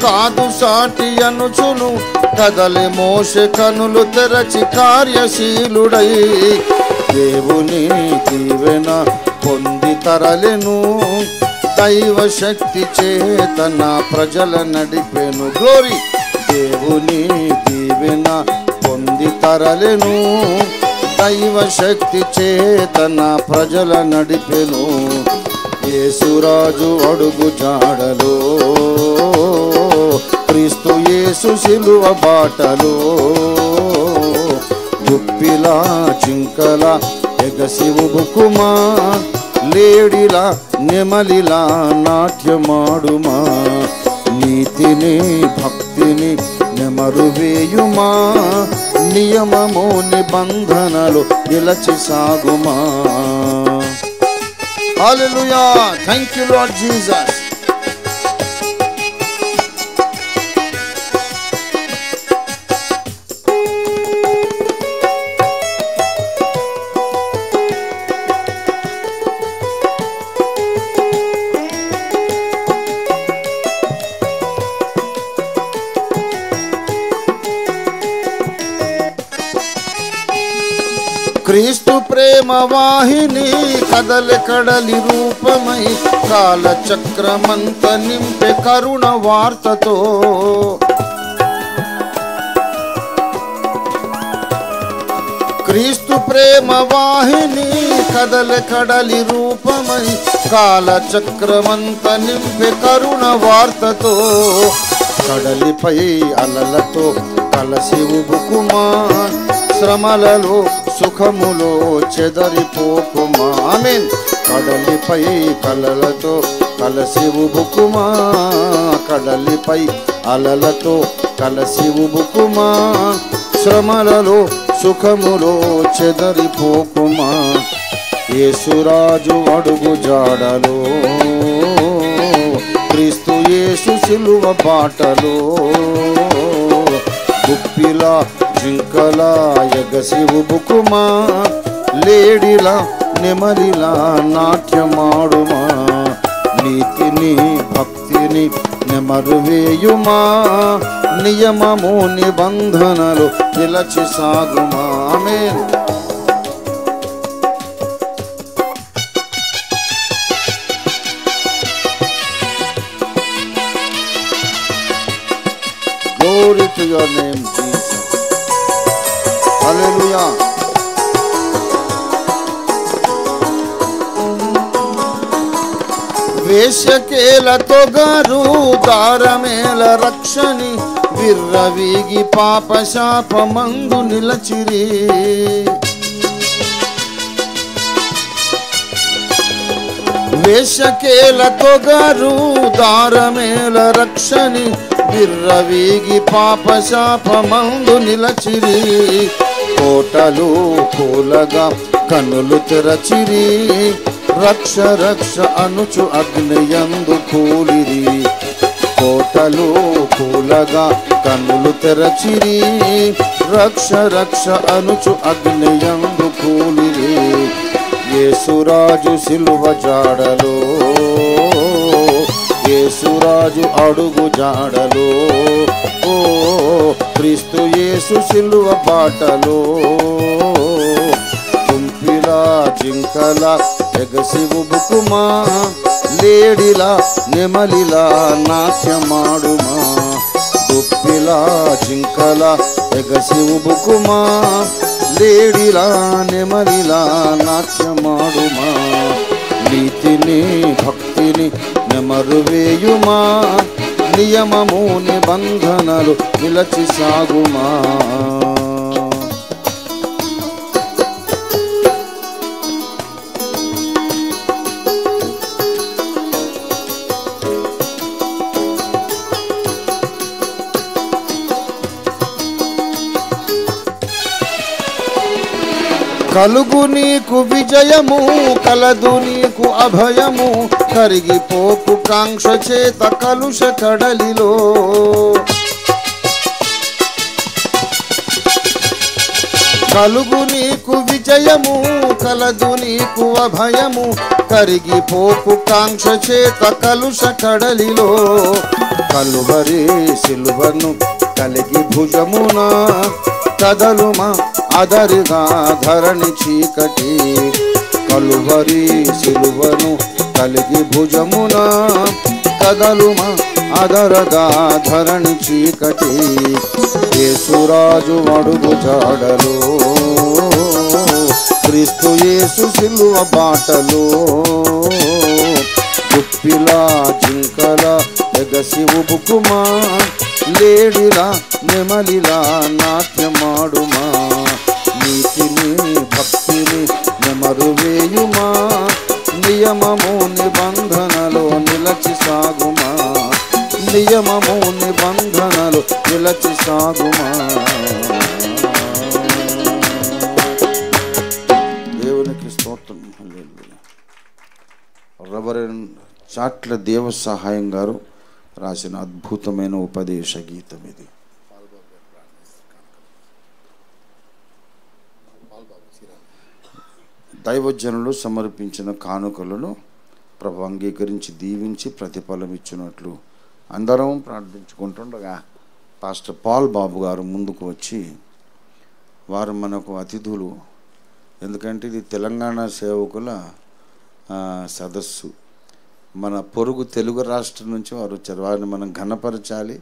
కాదు సాటి అనుచును, కదలే మోషే కనులు తెరచి కార్యశీలుడై. దేవుని దీవెన పొంది తరలెను, దైవ శక్తి చేతన ప్రజల నడిపెను. గ్లోరీ. దేవుని దీవెన పొంది తరలెను, దైవ శక్తి చేతన ప్రజల నడిపెను. యేసురాజు అడుగు జాడలో, క్రీస్తు యేసు సిలువ బాటలో, దుప్పిలా జింకలా ఎగసి ఉబుకుమా, లేడిలా నెమలిలా నాట్యమాడుమా. నీతిని భక్తిని నెమరువేయుమా, నియమము నిబంధనలు నిలచి సాగుమా. హల్లెలూయా. Thank you Lord Jesus. క్రీస్తు ప్రేమ వాహిని కదలి కడలి రూపమై కాల చక్రమంత నింపే కరుణ వార్తతో క్రీస్తు ప్రేమ వాహిని కదలి కడలి రూపమై కాల చక్రమంత నింపే కరుణ వార్తతో కడలిపై అలలతో కలసి ఉబుకుమా శ్రమలలో సుఖములో చెదరిపోకుమా ఆమేన్ కడలిపై కలలతో కలసి ఉబుకుమా కడలిపై అలలతో కలసి ఉబుకుమా శ్రమలలో సుఖములో చెదరిపోకుమా యేసురాజు అడుగు జాడలో క్రీస్తు యేసు సిలువ బాటలో గుప్పిలా జింకలా ఎగసి ఉబుకుమా లేడిలా నెమలిలా నాట్యమాడుమా నీతిని భక్తిని నెమరువేయుమా నియమము నిబంధనలు నిలచి సాగుమా ఆమేన్ Glory to your name, Jesus. Hallelujah. వేశ్యకేలతో గారు దారమేల రక్షణి విర్రవీగి పాప శాపమందు నిలచిరి వేశ్యకేలతో గారు దారమేల రక్షణి విర్రవీగి పాప శాపమందు నిలచిరి కోటలు కూలగా కన్నులు తెరచిరి రక్ష రక్ష అనుచు అగ్నియందు కూలిరి కోటలు కూలగా కన్నులు తెరచిరి రక్ష రక్ష అనుచు అగ్నియందు కూలిరి యేసురాజు సిలువ జాడలో యేసురాజు అడుగు జాడలో ఓ క్రీస్తు యేసు సిలువ బాటలో గుంపిలా జింకలా ఎగసి ఉబుకుమా లేడిలా నెమలిలా నాట్యమాడుమా దుప్పిలా జింకలా ఎగసి ఉబుకుమా లేడిలా నెమలిలా నాట్యమాడుమా నీతిని భక్తిని నెమరువేయుమా నియమము నిబంధనలు నిలచి సాగుమా కలుగు నీకు విజయము కలదు నీకు అభయము కరిగిపోకు కాంక్ష చేత కలుష కడలిలో కలుగు నీకు విజయము కలదు నీకు అభయము కరిగిపోకు కాంక్ష చేత కలుష కడలిలో కలువరి సిలువను కలిగి భుజమునా కదలుమా అదరిగా ధరణి చీకటి కలువరి సిలువను కలిగి భుజమున కదలుమా అదరగా ధరణి చీకటి యేసురాజు అడుగు జాడలో క్రీస్తు యేసు సిలువ బాటలో గుప్పిలా జింకలా ఎగసి ఉబుకుమా లేడిలా నెమలిలా నాట్యమాడుమా నీతిని భక్తిని నెమరువేయుమా నియమము నిబంధనలు నిలచి సాగుమా నియమము నిబంధనలు నిలచి సాగుమా దేవునికి స్తోత్రం హల్లెలూయా రెవరెండ్ చాట్ల దేవ సహాయం గారు రాసిన అద్భుతమైన ఉపదేశ గీతం ఇది దైవజనులు సమర్పించిన కానుకలను ప్రభు అంగీకరించి దీవించి ప్రతిఫలం ఇచ్చినట్లు అందరం ప్రార్థించుకుంటుండగా పాస్టర్ పాల్ బాబు గారు ముందుకు వచ్చి వారు మనకు అతిథులు ఎందుకంటే ఇది తెలంగాణ సేవకుల సదస్సు. మన పొరుగు తెలుగు రాష్ట్రం నుంచి వారు వచ్చారు. వారిని మనం ఘనపరచాలి,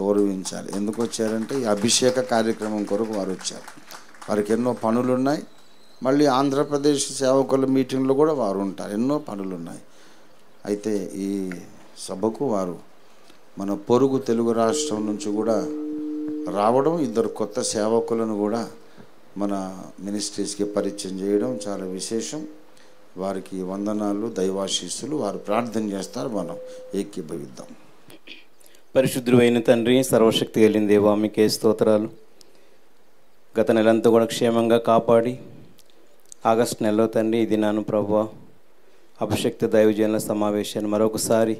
గౌరవించాలి. ఎందుకు వచ్చారంటే ఈ అభిషేక కార్యక్రమం కొరకు వారు వచ్చారు. వారికి ఎన్నో పనులు ఉన్నాయి. మళ్ళీ ఆంధ్రప్రదేశ్ సేవకుల మీటింగ్లో కూడా వారు ఉంటారు. ఎన్నో పనులు ఉన్నాయి. అయితే ఈ సభకు వారు మన పొరుగు తెలుగు రాష్ట్రం నుంచి కూడా రావడం, ఇద్దరు కొత్త సేవకులను కూడా మన మినిస్ట్రీస్కి పరిచయం చేయడం చాలా విశేషం. వారికి వందనాలు, దైవాశీస్సులు. వారు ప్రార్థన చేస్తారు, మనం ఏకీభవిద్దాం. పరిశుద్ధుడైన తండ్రి, సర్వశక్తి కలిగిన దేవా, మీకే స్తోత్రాలు. గత నెలంతా కూడా క్షేమంగా కాపాడి ఆగస్టు నెలలో తండ్రి ఇది నాను ప్రభువా అభిషక్త దైవజనుల సమావేశాన్ని మరొకసారి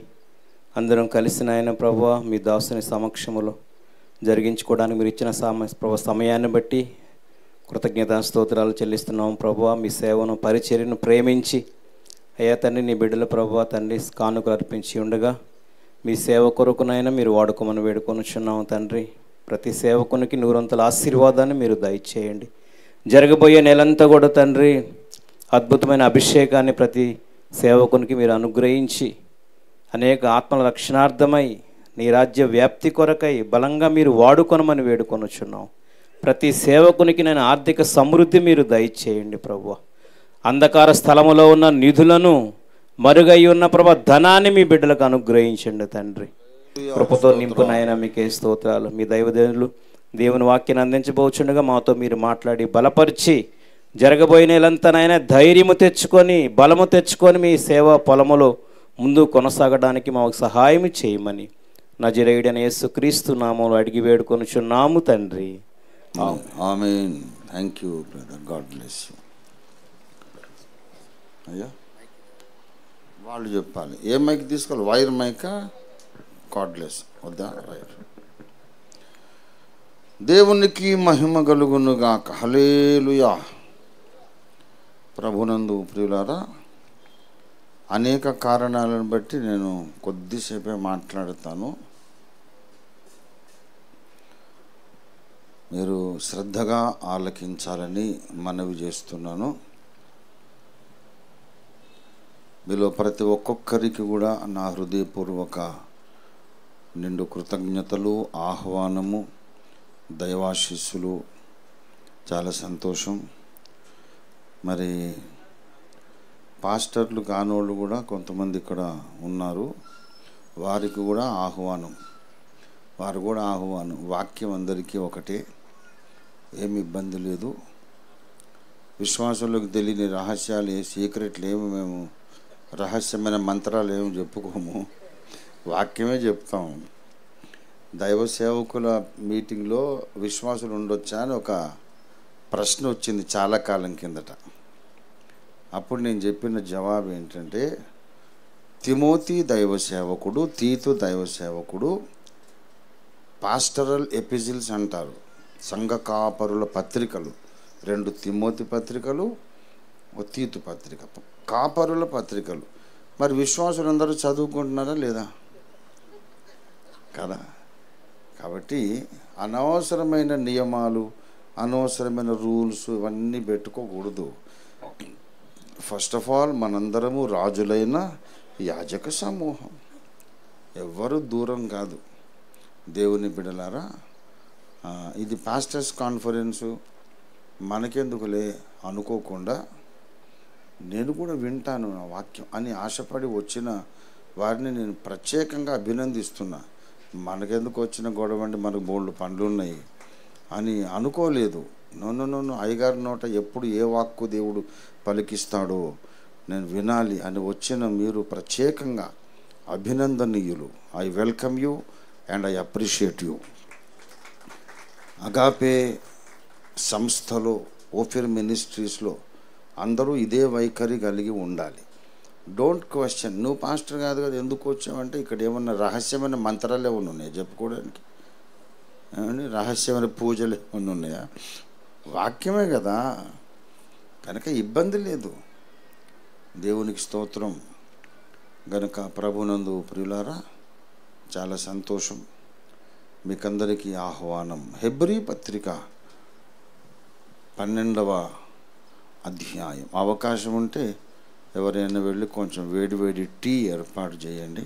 అందరం కలిసి నాయన ప్రభువా మీ దాసుని సమక్షములో జరిగించుకోవడానికి మీరు ఇచ్చిన సమయాన్ని బట్టి కృతజ్ఞతా స్తోత్రాలు చెల్లిస్తున్నాం ప్రభువా. మీ సేవను పరిచర్యను ప్రేమించి అయ్యా తండ్రి నీ బిడ్డల ప్రభువా తండ్రి కానుకలు అర్పించి ఉండగా మీ సేవ కొరకునైనా మీరు వాడుకోమని వేడుకొనుచున్నాం తండ్రి. ప్రతి సేవకునికి 100 ఆశీర్వాదాన్ని మీరు దయచేయండి. జరగబోయే నెలంతా కూడా తండ్రి అద్భుతమైన అభిషేకాన్ని ప్రతి సేవకునికి మీరు అనుగ్రహించి అనేక ఆత్మల రక్షణార్థమై నీ రాజ్య వ్యాప్తి కొరకై బలంగా మీరు వాడుకొనమని వేడుకొనుచున్నాం. ప్రతి సేవకునికి నేను ఆర్థిక సమృద్ధి మీరు దయచేయండి ప్రభువా. అంధకార స్థలములో ఉన్న నిధులను మరుగై ఉన్న ప్రభా ధనాన్ని మీ బిడ్డలకు అనుగ్రహించండి తండ్రి. కృపతో నింపునైనా మీకే స్తోత్రాలు. మీ దైవదేవులు దేవుని వాక్యాన్ని అందించబోచుండగా మాతో మీరు మాట్లాడి బలపరిచి జరగబోయిన నెలంతానైనా ధైర్యము తెచ్చుకొని బలము తెచ్చుకొని మీ సేవ పొలములో ముందు కొనసాగడానికి మాకు సహాయం చేయమని నజరేయుడైన యేసుక్రీస్తు నామములో అడిగి వేడుకొనుచున్నాము తండ్రి. ఆమేన్. Thank you brother, God bless you. అయ్యా వాళ్ళు చెప్పాలి. ఏ మైక్ తీసుకోవాలి? వైర్ మైకా కార్డ్లెస్ వద్దా? వైర్. దేవునికి మహిమ కలుగునుగాక. హల్లెలూయా. ప్రభునందు ప్రియులారా, అనేక కారణాలను బట్టి నేను కొద్దిసేపే మాట్లాడతాను. మీరు శ్రద్ధగా ఆలకించాలని మనవి చేస్తున్నాను. మీలో ప్రతి ఒక్కొక్కరికి కూడా నా హృదయపూర్వక నిండు కృతజ్ఞతలు, ఆహ్వానము, దైవాశీస్సులు. చాలా సంతోషం. మరి పాస్టర్లు కానోళ్ళు కూడా కొంతమంది ఇక్కడ ఉన్నారు. వారికి కూడా ఆహ్వానం. వాక్యం అందరికీ ఒకటే, ఏమి ఇబ్బంది లేదు. విశ్వాసంలోకి తెలియని రహస్యాలు, సీక్రెట్లు ఏమి మేము రహస్యమైన మంత్రాలు ఏమి చెప్పుకోము, వాక్యమే చెప్తాం. దైవ సేవకుల మీటింగ్లో విశ్వాసులు ఉండొచ్చా అని ఒక ప్రశ్న వచ్చింది చాలా కాలం కిందట. అప్పుడు నేను చెప్పిన జవాబు ఏంటంటే, తిమోతి దైవ సేవకుడు, తీతు దైవ సేవకుడు, పాస్టరల్ ఎపిజిల్స్ అంటారు, సంఘ కాపరుల పత్రికలు, 2 తిమోతి పత్రికలు, తీతు పత్రిక, కాపరుల పత్రికలు. మరి విశ్వాసులందరూ చదువుకుంటున్నారా లేదా? కదా. కాబట్టి అనవసరమైన నియమాలు, అనవసరమైన రూల్స్ ఇవన్నీ పెట్టుకోకూడదు. ఫస్ట్ ఆఫ్ ఆల్ మనందరము రాజులైన యాజక సమూహం, ఎవ్వరు దూరం కాదు. దేవుని బిడ్డలారా, ఇది పాస్టర్స్ కాన్ఫరెన్సు, మనకెందుకులే అనుకోకుండా నేను కూడా వింటాను నా వాక్యం అని ఆశపడి వచ్చిన వారిని నేను ప్రత్యేకంగా అభినందిస్తున్నా. మనకెందుకు వచ్చిన గొడవ అండి, మనకు బోల్డ్ పనులు ఉన్నాయి అని అనుకోలేదు. నన్ను అయ్యగారి నోట ఎప్పుడు ఏ వాక్కు దేవుడు పలికిస్తాడో నేను వినాలి అని వచ్చిన మీరు ప్రత్యేకంగా అభినందనీయులు. I welcome you and I appreciate you. Agape సంస్థలో, ఓఫిర్ మినిస్ట్రీస్లో అందరూ ఇదే వైఖరి కలిగి ఉండాలి. డోంట్ క్వశ్చన్, నువ్వు పాస్టర్ కాదు కదా ఎందుకు వచ్చావంటే ఇక్కడ ఏమన్నా రహస్యమైన మంత్రాలు ఏమన్నా ఉన్నాయా చెప్పుకోవడానికి? ఏమండి రహస్యమైన పూజలు ఏమన్నా ఉన్నాయా? వాక్యమే కదా, కనుక ఇబ్బంది లేదు. దేవునికి స్తోత్రం. గనుక ప్రభునందు ప్రియులారా, చాలా సంతోషం. మీకందరికీ ఆహ్వానం. హెబ్రీ పత్రిక 12వ అధ్యాయం. అవకాశం ఉంటే ఎవరైనా వెళ్ళి కొంచెం వేడి వేడి టీ ఏర్పాటు చేయండి.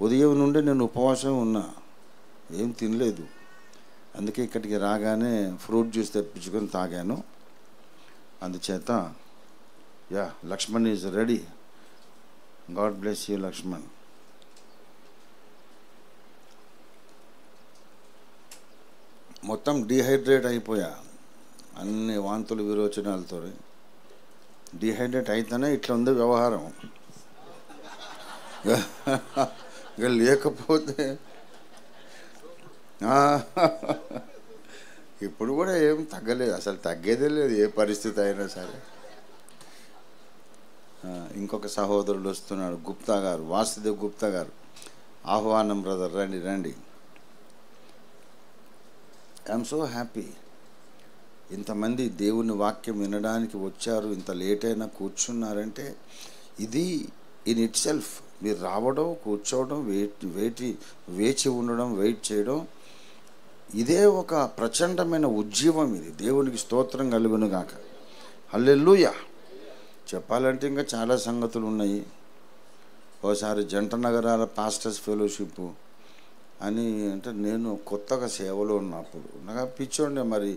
ఉదయం నుండి నేను ఉపవాసం ఉన్నా, ఏం తినలేదు. అందుకే ఇక్కడికి రాగానే ఫ్రూట్ జ్యూస్ తెప్పించుకొని తాగాను. అందుచేత Lakshman is ready. God bless you Lakshman. మొత్తం డీహైడ్రేట్ అయిపోయా, అన్ని వాంతులు విరోచనాలతో. డీహైడ్రేట్ అయితేనే ఇట్లా ఉంది వ్యవహారం. ఇక లేకపోతే ఇప్పుడు కూడా ఏం తగ్గలేదు, అసలు తగ్గేదే లేదు ఏ పరిస్థితి అయినా సరే. ఇంకొక సహోదరుడు వస్తున్నాడు, గుప్తా గారు, వాసుదేవ్ గుప్తా గారు. ఆహ్వానం బ్రదర్, రండి రండి. I'm so happy. ఇంతమంది దేవుని వాక్యం వినడానికి వచ్చారు, ఇంత లేట్ అయినా కూర్చున్నారంటే ఇది ఇన్ ఇట్ సెల్ఫ్, మీరు రావడం, కూర్చోవడం, వేచి ఉండడం, వెయిట్ చేయడం, ఇదే ఒక ప్రచండమైన ఉజ్జీవం. ఇది దేవునికి స్తోత్రం కలుగును గాక. హల్లెలూయా. చెప్పాలంటే ఇంకా చాలా సంగతులు ఉన్నాయి. ఓసారి జంట నగరాల పాస్టర్స్ ఫెలోషిప్ అని, అంటే నేను కొత్తగా సేవలో ఉన్నప్పుడు నాకు పిచ్చోండే, మరి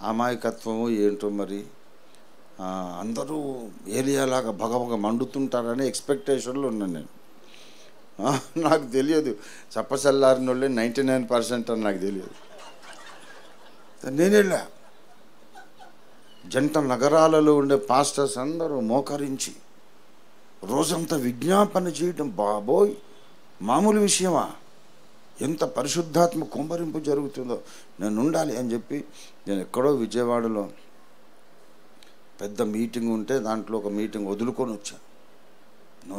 అమాయకత్వము ఏంటో, మరి అందరూ ఏలియాలాగా భగభగ మండుతుంటారని ఎక్స్పెక్టేషన్లో ఉన్నాను నేను. నాకు తెలియదు చప్పసల్లారిన వాళ్ళే 99% అని నాకు తెలియదు. నేను వెళ్ళా, జంట నగరాలలో ఉండే పాస్టర్స్ అందరూ మోకరించి రోజంతా విజ్ఞాపన చేయడం. బాబోయ్, మామూలు విషయమా? ఎంత పరిశుద్ధాత్మ కుమ్మరింపు జరుగుతుందో, నేను ఉండాలి అని చెప్పి నేను ఎక్కడో విజయవాడలో పెద్ద మీటింగ్ ఉంటే దాంట్లో ఒక మీటింగ్ వదులుకొని వచ్చాను. నో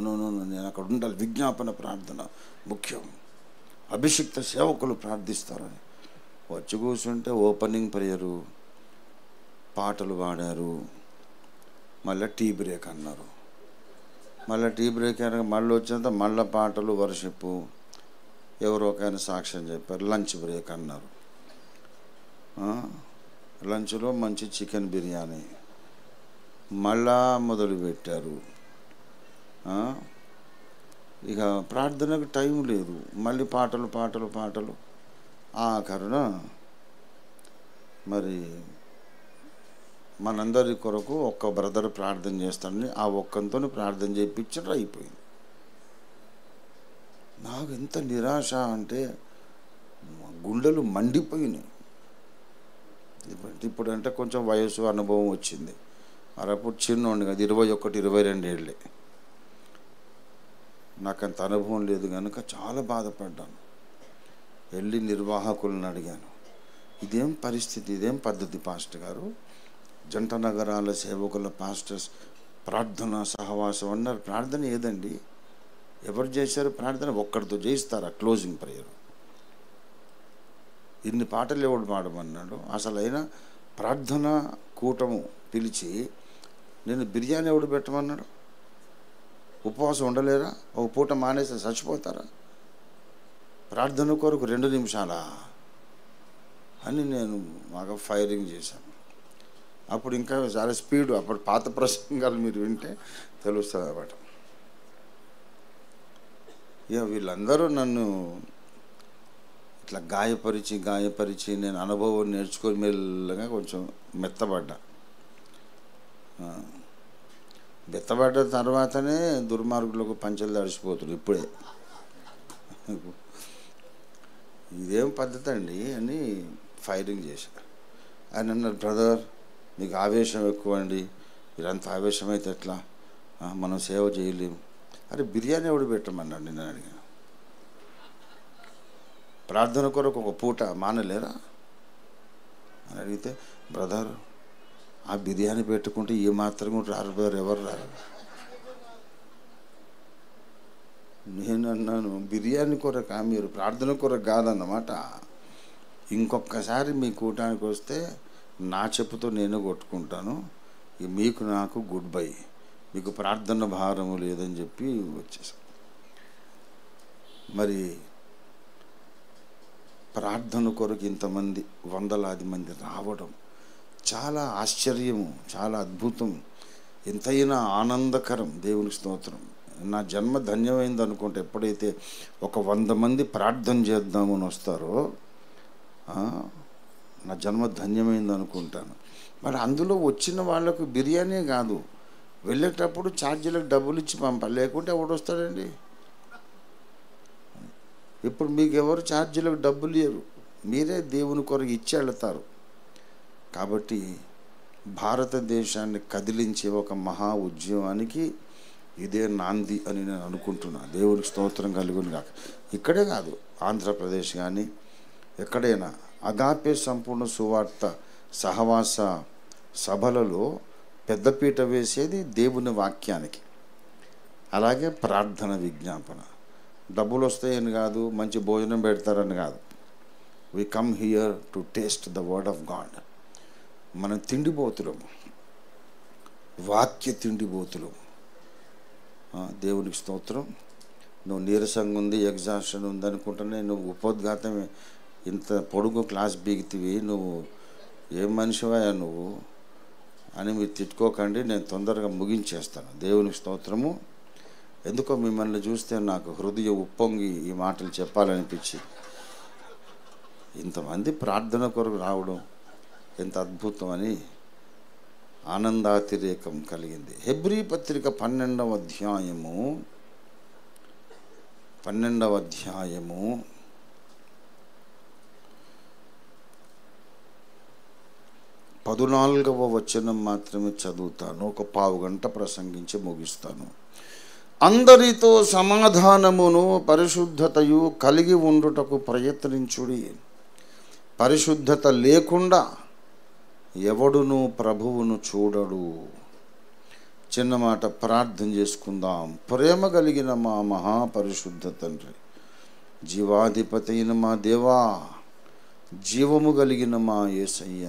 నేను అక్కడ ఉండాలి, విజ్ఞాపన ప్రార్థన ముఖ్యం, అభిషిక్త సేవకులు ప్రార్థిస్తారని వచ్చి కూర్చుంటే ఓపెనింగ్ ప్రేయరు, పాటలు పాడారు, మళ్ళీ టీ బ్రేక్ అన్నారు. మళ్ళీ టీ బ్రేక్ అయినా మళ్ళీ వచ్చినంత మళ్ళీ పాటలు, వర్షిప్పు, ఎవరో ఒక ఆయన సాక్ష్యం చెప్పారు. లంచ్ బ్రేక్ అన్నారు. లంచ్లో మంచి చికెన్ బిర్యానీ మళ్ళా మొదలుపెట్టారు. ఇక ప్రార్థనకు టైం లేదు, మళ్ళీ పాటలు పాటలు పాటలు. ఆఖరున మరి మనందరి కొరకు ఒక్క బ్రదర్ ప్రార్థన చేస్తాడని ఆ ఒక్కంతో ప్రార్థన చేయించడం అయిపోయింది. నాకు ఎంత నిరాశ అంటే గుండెలు మండిపోయినాయి. ఇప్పుడు అంటే కొంచెం వయసు, అనుభవం వచ్చింది. అప్పుడు చిన్నోండి కదా, 21, 22 ఏళ్ళే. నాకు అంత అనుభవం లేదు కనుక చాలా బాధపడ్డాను. వెళ్ళి నిర్వాహకులను అడిగాను, ఇదేం పరిస్థితి, ఇదేం పద్ధతి పాస్టర్ గారు? జంట నగరాల సేవకుల పాస్టర్స్ ప్రార్థన సహవాసం అన్నారు. ప్రార్థన ఏదండి? ఎవరు చేశారు ప్రార్థన? ఒక్కడితో చేయిస్తారా క్లోజింగ్ ప్రేయర్? ఇన్ని పాటలు ఎవడు పాడమన్నాడు? అసలు అయినా ప్రార్థన కూటము పిలిచి నేను బిర్యానీ ఎవడు పెట్టమన్నాడు? ఉపవాసం ఉండలేరా? ఒక పూట మానేసి చచ్చిపోతారా? ప్రార్థన కొరకు 2 నిమిషాలా అని నేను బాగా ఫైరింగ్ చేశాను. అప్పుడు ఇంకా చాలా స్పీడు. అప్పుడు పాత ప్రసంగాలు మీరు వింటే తెలుస్తుంది అన్నమాట. ఇక వీళ్ళందరూ నన్ను ఇట్లా గాయపరిచి నేను అనుభవం నేర్చుకొని మెల్లగా కొంచెం మెత్తబడ్డా. మెత్తబడ్డ తర్వాతనే దుర్మార్గులకు పంచెలు తడిసిపోతుంది. ఇప్పుడే ఇదేం పద్ధతి అండి అని ఫైరింగ్ చేశారు. ఆయన అన్నారు, బ్రదర్ మీకు ఆవేశం ఎక్కువ అండి, మీరంత ఆవేశం అయితే ఎట్లా, మనం సేవ చేయలేము. అరే బిర్యానీ ఎవడు పెట్టమన్నాడు? నేను అడిగాను. ప్రార్థన కొరకు ఒక పూట మానలేరా అని అడిగితే, బ్రదర్ ఆ బిర్యానీ పెట్టుకుంటే ఏ మాత్రం కూడా రారు బ్రదర్, ఎవరు రారు. నేను అన్నాను, బిర్యానీ కొరకు మీరు ప్రార్థన కొరకు కాదన్నమాట. ఇంకొకసారి మీ కూటానికి వస్తే నా చెప్పుతో నేను కొట్టుకుంటాను, మీకు నాకు గుడ్ బై, మీకు ప్రార్థన భారము లేదని చెప్పి వచ్చేసాను. మరి ప్రార్థన కొరకు ఇంతమంది, వందలాది మంది రావడం చాలా ఆశ్చర్యము, చాలా అద్భుతం, ఎంతైనా ఆనందకరం. దేవునికి స్తోత్రం. నా జన్మ ధన్యమైంది అనుకుంటే ఎప్పుడైతే ఒక 100 మంది ప్రార్థన చేద్దామని వస్తారో నా జన్మ ధన్యమైంది అనుకుంటాను. మరి అందులో వచ్చిన వాళ్ళకు బిర్యానీ కాదు, వెళ్ళేటప్పుడు ఛార్జీలకు డబ్బులు ఇచ్చి పంపాలి, లేకుంటే ఎవడు వస్తాడండి? ఇప్పుడు మీకు ఎవరు ఛార్జీలకు డబ్బులు ఇవ్వరు, మీరే దేవుని కొరకు ఇచ్చి వెళతారు. కాబట్టి భారతదేశాన్ని కదిలించే ఒక మహా ఉద్యమానికి ఇదే నాంది అని నేను అనుకుంటున్నా. దేవునికి స్తోత్రం కలుగును కాక. ఇక్కడే కాదు, ఆంధ్రప్రదేశ్ కానీ ఎక్కడైనా అగాపే సంపూర్ణ సువార్త సహవాస సభలలో పెద్దపీట వేసేది దేవుని వాక్యానికి, అలాగే ప్రార్థన విజ్ఞాపన. డబ్బులు వస్తాయని కాదు, మంచి భోజనం పెడతారని కాదు. We come here to taste the word of God. మనం తిండిపోతులము, వాక్య తిండిపోతులము. దేవునికి స్తోత్రం. నువ్వు నీరసంగా ఉంది, ఎగ్జాషన్ ఉంది అనుకుంటున్నా, నువ్వు ఉపోద్ఘాతమే ఇంత పొడుగు క్లాస్ బీగితివి, నువ్వు ఏం మనిషివా నువ్వు అని మీరు తిట్టుకోకండి. నేను తొందరగా ముగించేస్తాను. దేవునికి స్తోత్రము. ఎందుకో మిమ్మల్ని చూస్తే నాకు హృదయం ఉప్పొంగి ఈ మాటలు చెప్పాలనిపించి, ఇంతమంది ప్రార్థన కొరకు రావడం ఎంత అద్భుతం అని ఆనందాతిరేకం కలిగింది. హెబ్రీ పత్రిక 12వ అధ్యాయము 14వ వచనం మాత్రమే చదువుతాను. ఒక పావు గంట ప్రసంగించి ముగిస్తాను. అందరితో సమాధానమును పరిశుద్ధతయు కలిగి ఉండుటకు ప్రయత్నించుడి. పరిశుద్ధత లేకుండా ఎవడును ప్రభువును చూడడు. చిన్న మాట ప్రార్థన చేసుకుందాం. ప్రేమ కలిగిన మా మహాపరిశుద్ధ తండ్రి, జీవాధిపతి అయిన మా దేవా, జీవము కలిగిన మా యేసయ్య,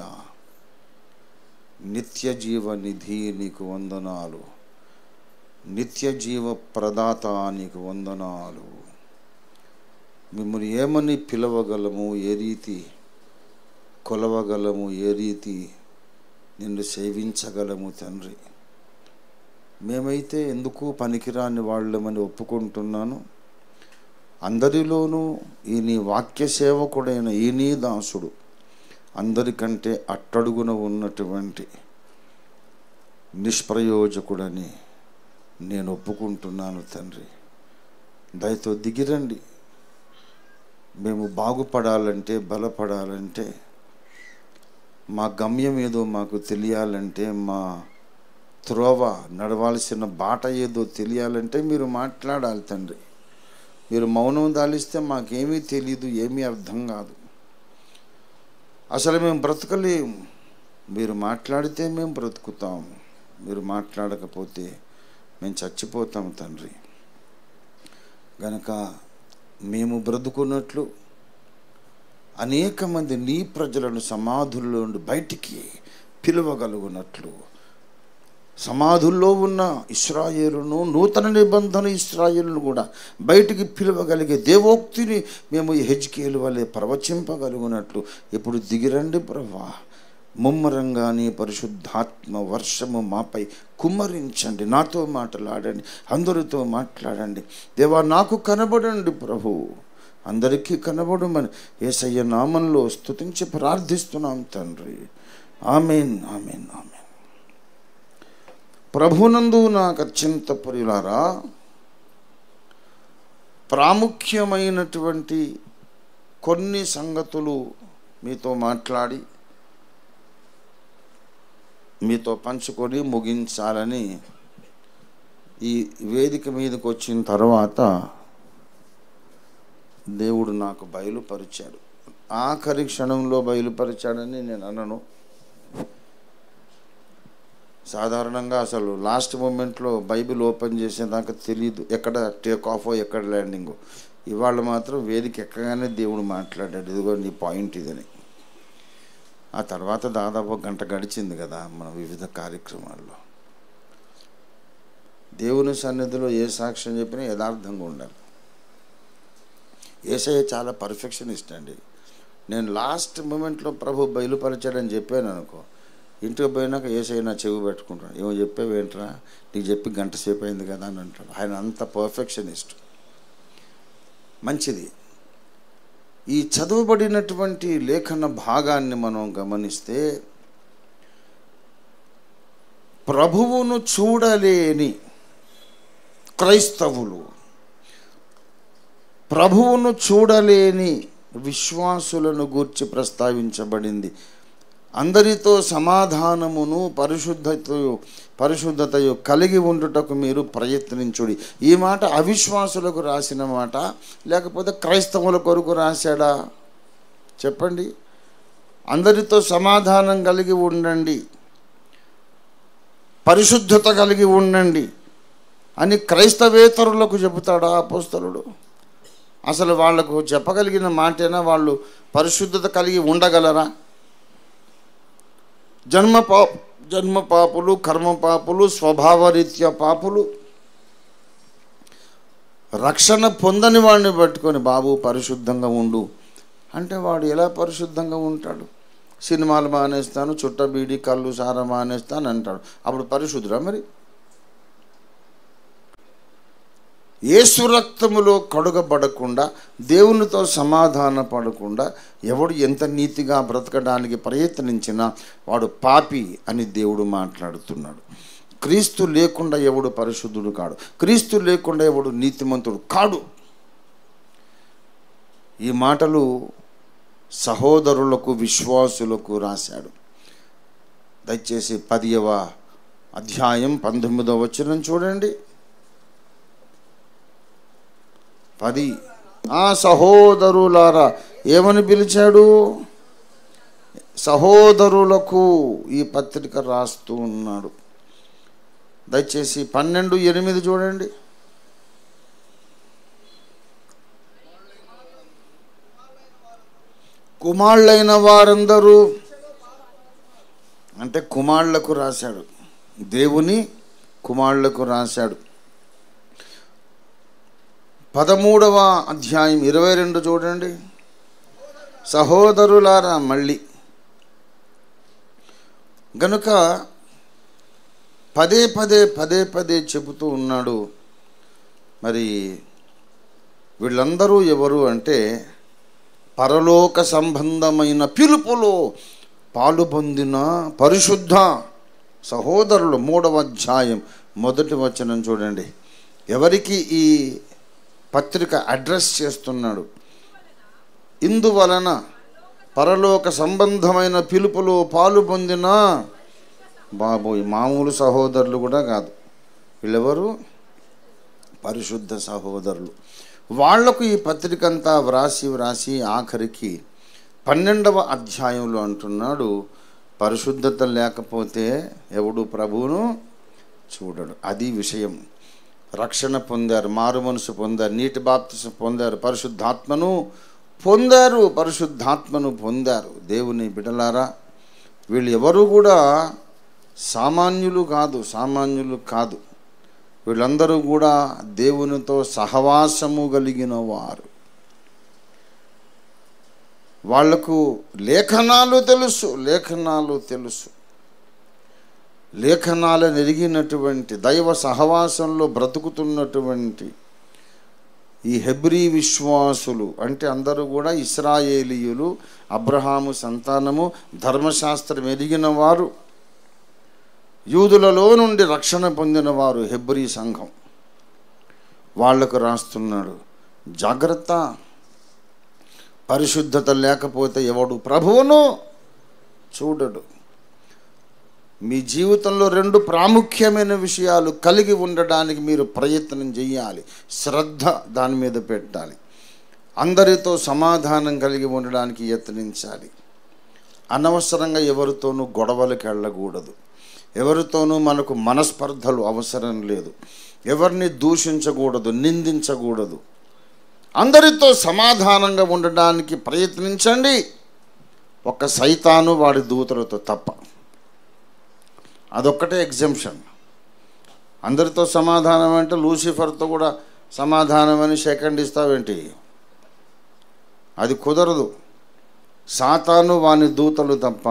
నిత్య జీవ నిధి నీకు వందనాలు, నిత్య జీవ ప్రదాత నీకు వందనాలు. మిమ్మల్ని ఏమని పిలవగలము, ఏ రీతి కొలవగలము, ఏ రీతి నిన్ను సేవించగలము తండ్రి. మేమైతే ఎందుకు పనికిరాని వాళ్ళమని ఒప్పుకుంటున్నాను. అందరిలోనూ ఈ నీ వాక్య సేవకుడైన ఈ నీ దాసుడు అందరికంటే అట్టడుగున ఉన్నటువంటి నిష్ప్రయోజకుడని నేను ఒప్పుకుంటున్నాను తండ్రి. దయతో దిగిరండి. మేము బాగుపడాలంటే, బలపడాలంటే, మా గమ్యం ఏదో మాకు తెలియాలంటే, మా త్రోవ నడవాల్సిన బాట ఏదో తెలియాలంటే మీరు మాట్లాడాలి తండ్రి. మీరు మౌనం దాలిస్తే మాకేమీ తెలీదు, ఏమీ అర్థం కాదు, అసలు మేము బ్రతకలేము. మీరు మాట్లాడితే మేము బ్రతుకుతాము, మీరు మాట్లాడకపోతే మేము చచ్చిపోతాం తండ్రి. గనక మేము బ్రతుకున్నట్లు అనేక మంది నీ ప్రజలను సమాధుల్లో నుండి బయటికి పిలువగలుగునట్లు, సమాధుల్లో ఉన్న ఇశ్రాయేలును, నూతన నిబంధన ఇశ్రాయేలును కూడా బయటికి పిలవగలిగే దేవోక్తిని మేము హెజ్కేలు వలె ప్రవచింపగలుగునట్లు ఇప్పుడు దిగిరండి ప్రభువా. ముమ్మరంగా నీ పరిశుద్ధాత్మ వర్షము మాపై కుమ్మరించండి. నాతో మాట్లాడండి, అందరితో మాట్లాడండి దేవా. నాకు కనబడండి ప్రభు, అందరికీ కనబడమని యేసయ్య నామంలో స్తుతించి ప్రార్థిస్తున్నాం తండ్రి. ఆమేన్, ఆమేన్, ఆమేన్. ప్రభునందు నాకు అత్యంత ప్రియులారా, ప్రాముఖ్యమైనటువంటి కొన్ని సంగతులు మీతో మాట్లాడి మీతో పంచుకొని ముగించాలని ఈ వేదిక మీదకి వచ్చిన తర్వాత దేవుడు నాకు బయలుపరిచాడు. ఆఖరి క్షణంలో బయలుపరిచాడని నేను అనను. సాధారణంగా అసలు లాస్ట్ మూమెంట్లో బైబిల్ ఓపెన్ చేసేదాకా తెలియదు ఎక్కడ టేక్ ఆఫో ఎక్కడ ల్యాండింగో. ఇవాళ మాత్రం వేదిక ఎక్కగానే దేవుడు మాట్లాడాడు, ఇదిగో నీ పాయింట్ ఇదని. ఆ తర్వాత దాదాపు గంట గడిచింది కదా మన వివిధ కార్యక్రమాల్లో. దేవుని సన్నిధిలో ఏ సాక్ష్యం చెప్పినా యథార్థంగా ఉండాలి. యేసయ్య చాలా పర్ఫెక్షనిస్ట్ అండి. నేను లాస్ట్ మూమెంట్లో ప్రభు బయలుపరిచాడని చెప్పాను అనుకో, ఇంటికి పోయినాక ఏసైనా చెవి పెట్టుకుంటాడు. ఏమో చెప్పావేంట్రా, నీకు చెప్పి గంట సేపు అయింది కదా అని అంటాడు. ఆయన అంత పర్ఫెక్షనిస్ట్. మంచిది. ఈ చదవబడినటువంటి లేఖన భాగాన్ని మనం గమనిస్తే, ప్రభువును చూడలేని క్రైస్తవులు, ప్రభువును చూడలేని విశ్వాసులను గూర్చి ప్రస్తావించబడింది. అందరితో సమాధానమును పరిశుద్ధతయు కలిగి ఉండుటకు మీరు ప్రయత్నించుడి. ఈ మాట అవిశ్వాసులకు రాసిన మాట, లేకపోతే క్రైస్తవుల కొరకు రాశాడా చెప్పండి? అందరితో సమాధానం కలిగి ఉండండి, పరిశుద్ధత కలిగి ఉండండి అని క్రైస్తవేతరులకు చెబుతాడా అపోస్తలుడు? అసలు వాళ్లకు చెప్పగలిగిన మాటేనా? వాళ్ళు పరిశుద్ధత కలిగి ఉండగలరా? జన్మ పాపులు, కర్మ పాపులు, స్వభావరీత్యా పాపులు. రక్షణ పొందని వాడిని పట్టుకొని బాబు పరిశుద్ధంగా ఉండు అంటే వాడు ఎలా పరిశుద్ధంగా ఉంటాడు? సినిమాలు మానేస్తాను, చుట్ట బీడి కళ్ళు సారా మానేస్తాను అంటాడు. అప్పుడు పరిశుద్ధుడా? మరి యేసు రక్తములో కడుగబడకుండా, దేవునితో సమాధాన పడకుండా ఎవడు ఎంత నీతిగా బ్రతకడానికి ప్రయత్నించినా వాడు పాపి అని దేవుడు మాట్లాడుతున్నాడు. క్రీస్తు లేకుండా ఎవడు పరిశుద్ధుడు కాడు, క్రీస్తు లేకుండా ఎవడు నీతిమంతుడు కాడు. ఈ మాటలు సహోదరులకు, విశ్వాసులకు రాశాడు. దయచేసి 10వ అధ్యాయం 19వ వచనం చూడండి. 10 ఆ సహోదరులారా ఏమని పిలిచాడు? సహోదరులకు ఈ పత్రిక రాస్తూ ఉన్నాడు. దయచేసి 12:8 చూడండి. కుమారులైన వారందరూ అంటే కుమారులకు రాశాడు, దేవుని కుమారులకు రాశాడు. 13వ అధ్యాయం 22 చూడండి. సహోదరులారా మళ్ళీ గనుక పదే పదే చెబుతూ ఉన్నాడు. మరి వీళ్ళందరూ ఎవరు అంటే పరలోక సంబంధమైన పిలుపులో పాలు పొందిన పరిశుద్ధ సహోదరులు. 3వ అధ్యాయం 1వ వచనం చూడండి. ఎవరికి ఈ పత్రిక అడ్రస్ చేస్తున్నాడు? ఇందువలన పరలోక సంబంధమైన పిలుపులో పాలు పొందిన బాబోయ్ మామూలు సహోదరులు కూడా కాదు, వీళ్ళెవరు? పరిశుద్ధ సహోదరులు. వాళ్లకు ఈ పత్రిక అంతా వ్రాసి ఆఖరికి 12వ అధ్యాయంలో అంటున్నాడు, పరిశుద్ధత లేకపోతే ఎవడు ప్రభువును చూడడు. అది విషయం. రక్షణ పొందారు, మారు మనసు పొందారు, నీటి బాప్తిసం పొందారు, పరిశుద్ధాత్మను పొందారు. దేవుని బిడ్డలారా, వీళ్ళు ఎవరు కూడా సామాన్యులు కాదు. వీళ్ళందరూ కూడా దేవునితో సహవాసము కలిగిన వారు. వాళ్లకు లేఖనాలు తెలుసు. లేఖనాలను ఎరిగినటువంటి, దైవ సహవాసంలో బ్రతుకుతున్నటువంటి ఈ హెబ్రీ విశ్వాసులు అంటే అందరూ కూడా ఇశ్రాయేలీయులు, అబ్రహాము సంతానము, ధర్మశాస్త్రం ఎరిగిన వారు, యూదులలో నుండి రక్షణ పొందిన వారు హెబ్రీ సంఘం. వాళ్లకు రాస్తున్నాడు, జాగ్రత్త, పరిశుద్ధత లేకపోతే ఎవడు ప్రభువును చూడడు. మీ జీవితంలో 2 ప్రాముఖ్యమైన విషయాలు కలిగి ఉండడానికి మీరు ప్రయత్నం చేయాలి, శ్రద్ధ దాని మీద పెట్టాలి. అందరితో సమాధానం కలిగి ఉండడానికి యత్నించాలి. అనవసరంగా ఎవరితోనూ గొడవలకు వెళ్ళకూడదు, ఎవరితోనూ మనకు మనస్పర్ధలు అవసరం లేదు, ఎవరిని దూషించకూడదు, నిందించకూడదు. అందరితో సమాధానంగా ఉండడానికి ప్రయత్నించండి, ఒక్క సైతాను వాడి దూతలతో తప్ప. అదొక్కటే ఎగ్జంప్షన్. అందరితో సమాధానం అంటే లూసిఫర్తో కూడా సమాధానం అని సెకండ్ ఇస్తావేంటి? అది కుదరదు. సాతాను వాని దూతలు తప్ప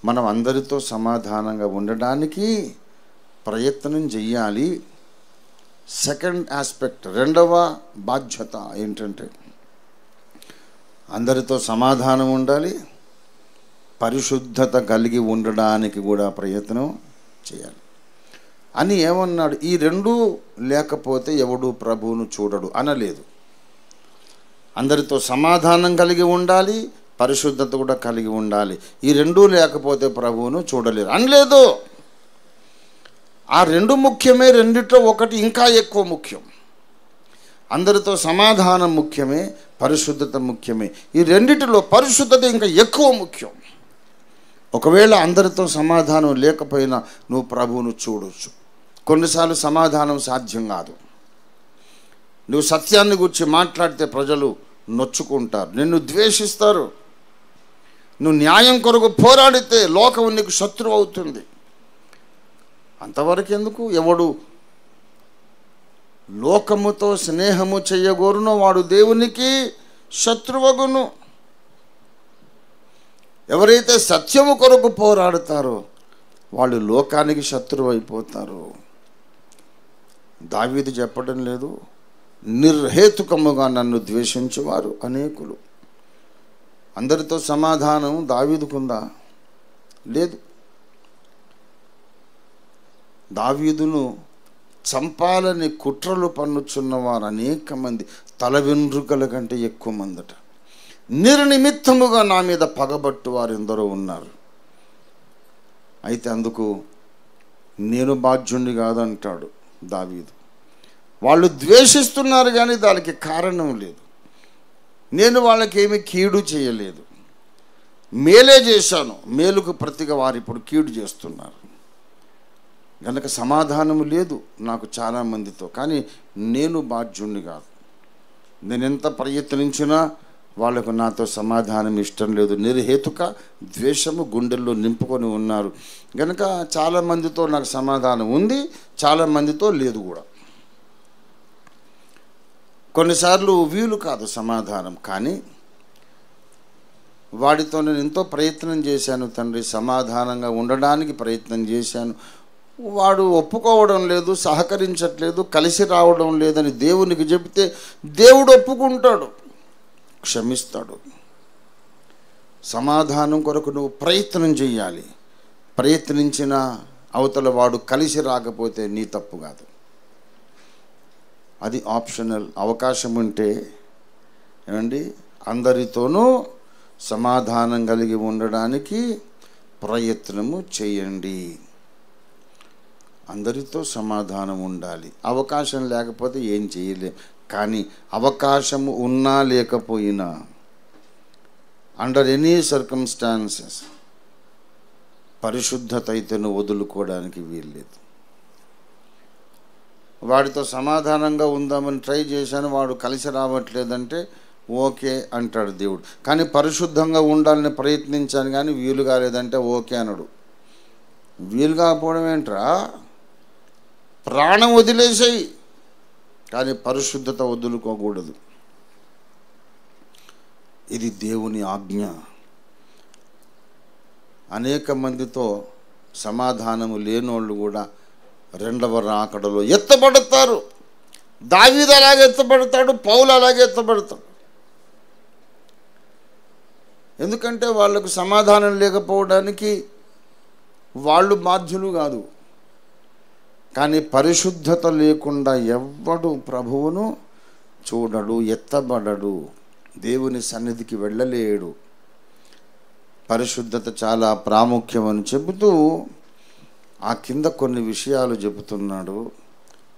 మనం అందరితో సమాధానంగా ఉండడానికి ప్రయత్నం చెయ్యాలి. సెకండ్ ఆస్పెక్ట్, రెండవ బాధ్యత ఏంటంటే అందరితో సమాధానం ఉండాలి, పరిశుద్ధత కలిగి ఉండడానికి కూడా ప్రయత్నం చేయాలి అని ఏమన్నాడు. ఈ రెండూ లేకపోతే ఎవడు ప్రభువును చూడడు అనలేదు. అందరితో సమాధానం కలిగి ఉండాలి, పరిశుద్ధత కూడా కలిగి ఉండాలి. ఈ రెండూ లేకపోతే ప్రభువును చూడలేరు అనలేదు. ఆ రెండు ముఖ్యమే, రెండిట్లో ఒకటి ఇంకా ఎక్కువ ముఖ్యం. అందరితో సమాధానం ముఖ్యమే, పరిశుద్ధత ముఖ్యమే. ఈ రెండిటిలో పరిశుద్ధత ఇంకా ఎక్కువ ముఖ్యం. ఒకవేళ అందరితో సమాధానం లేకపోయినా నువ్వు ప్రభువును చూడొచ్చు. కొన్నిసార్లు సమాధానం సాధ్యం కాదు. నువ్వు సత్యాన్ని గురించి మాట్లాడితే ప్రజలు నొచ్చుకుంటారు, నిన్ను ద్వేషిస్తారు. నువ్వు న్యాయం కొరకు పోరాడితే లోకం నీకు శత్రువు అవుతుంది. అంతవరకు ఎందుకు? ఎవడు లోకముతో స్నేహము చెయ్యగోరునో వాడు దేవునికి శత్రువగును. ఎవరైతే సత్యము కొరకు పోరాడతారో వాళ్ళు లోకానికి శత్రువు అయిపోతారు. దావీదు చెప్పడం లేదు, నిర్హేతుకముగా నన్ను ద్వేషించువారు అనేకులు. అందరితో సమాధానం దావీదుకుందా? లేదు. దావీదును చంపాలని కుట్రలు పన్నుచున్నవారు అనేక మంది, తల వెంట్రుకల కంటే ఎక్కువ మందట. నిర్నిమిత్తముగా నా మీద పగబట్టు వారు ఎందరో ఉన్నారు. అయితే అందుకు నేను బాధ్యుణ్ణి కాదంటాడు దావీదు. వాళ్ళు ద్వేషిస్తున్నారు కానీ దానికి కారణం లేదు. నేను వాళ్ళకి ఏమీ కీడు చేయలేదు, మేలే చేశాను. మేలుకు ప్రతిగా వారు ఇప్పుడు కీడు చేస్తున్నారు. కనుక సమాధానం లేదు నాకు చాలామందితో. కానీ నేను బాధ్యుణ్ణి కాదు. నేను ఎంత ప్రయత్నించినా వాళ్ళకు నాతో సమాధానం ఇష్టం లేదు. నిర్హేతుక ద్వేషము గుండెల్లో నింపుకొని ఉన్నారు. కనుక చాలామందితో నాకు సమాధానం ఉంది, చాలామందితో లేదు కూడా. కొన్నిసార్లు వీలు కాదు సమాధానం, కానీ వాడితో నేను ఎంతో ప్రయత్నం చేశాను తండ్రి, సమాధానంగా ఉండడానికి ప్రయత్నం చేశాను. వాడు ఒప్పుకోవడం లేదు, సహకరించట్లేదు, కలిసి రావడం లేదని దేవునికి చెబితే దేవుడు ఒప్పుకుంటాడు, క్షమిస్తాడు. సమాధానం కొరకు నువ్వు ప్రయత్నం చేయాలి. ప్రయత్నించిన అవతల వాడు కలిసి రాకపోతే నీ తప్పు కాదు, అది ఆప్షనల్. అవకాశం ఉంటే ఏమండి అందరితోనూ సమాధానం కలిగి ఉండడానికి ప్రయత్నము చేయండి. అందరితో సమాధానం ఉండాలి. అవకాశం లేకపోతే ఏం చేయలేం. కానీ అవకాశము ఉన్నా లేకపోయినా అండర్ ఎనీ సర్కమ్స్టాన్సెస్ పరిశుద్ధత అయితే నువ్వు వదులుకోవడానికి వీల్లేదు. వాడితో సమాధానంగా ఉందామని ట్రై చేశాను, వాడు కలిసి రావట్లేదంటే ఓకే అంటాడు దేవుడు. కానీ పరిశుద్ధంగా ఉండాలని ప్రయత్నించాను కానీ వీలు కాలేదంటే ఓకే అనడు. వీలు కాకపోవడం ఏంట్రా? ప్రాణం వదిలేసాయి కానీ పరిశుద్ధత వదులుకోకూడదు. ఇది దేవుని ఆజ్ఞ. అనేక మందితో సమాధానము లేనోళ్ళు కూడా రెండవ రాకడలో ఎత్తబడతారు. దావీదు అలాగే ఎత్తబడతాడు, పౌలు అలాగే ఎత్తబడతాడు. ఎందుకంటే వాళ్ళకు సమాధానం లేకపోవడానికి వాళ్ళు బాధ్యులు కాదు. కానీ పరిశుద్ధత లేకుండా ఎవ్వడు ప్రభువును చూడడు, ఎత్తబడడు, దేవుని సన్నిధికి వెళ్ళలేడు. పరిశుద్ధత చాలా ప్రాముఖ్యమని చెబుతూ ఆ కింద కొన్ని విషయాలు చెబుతున్నాడు.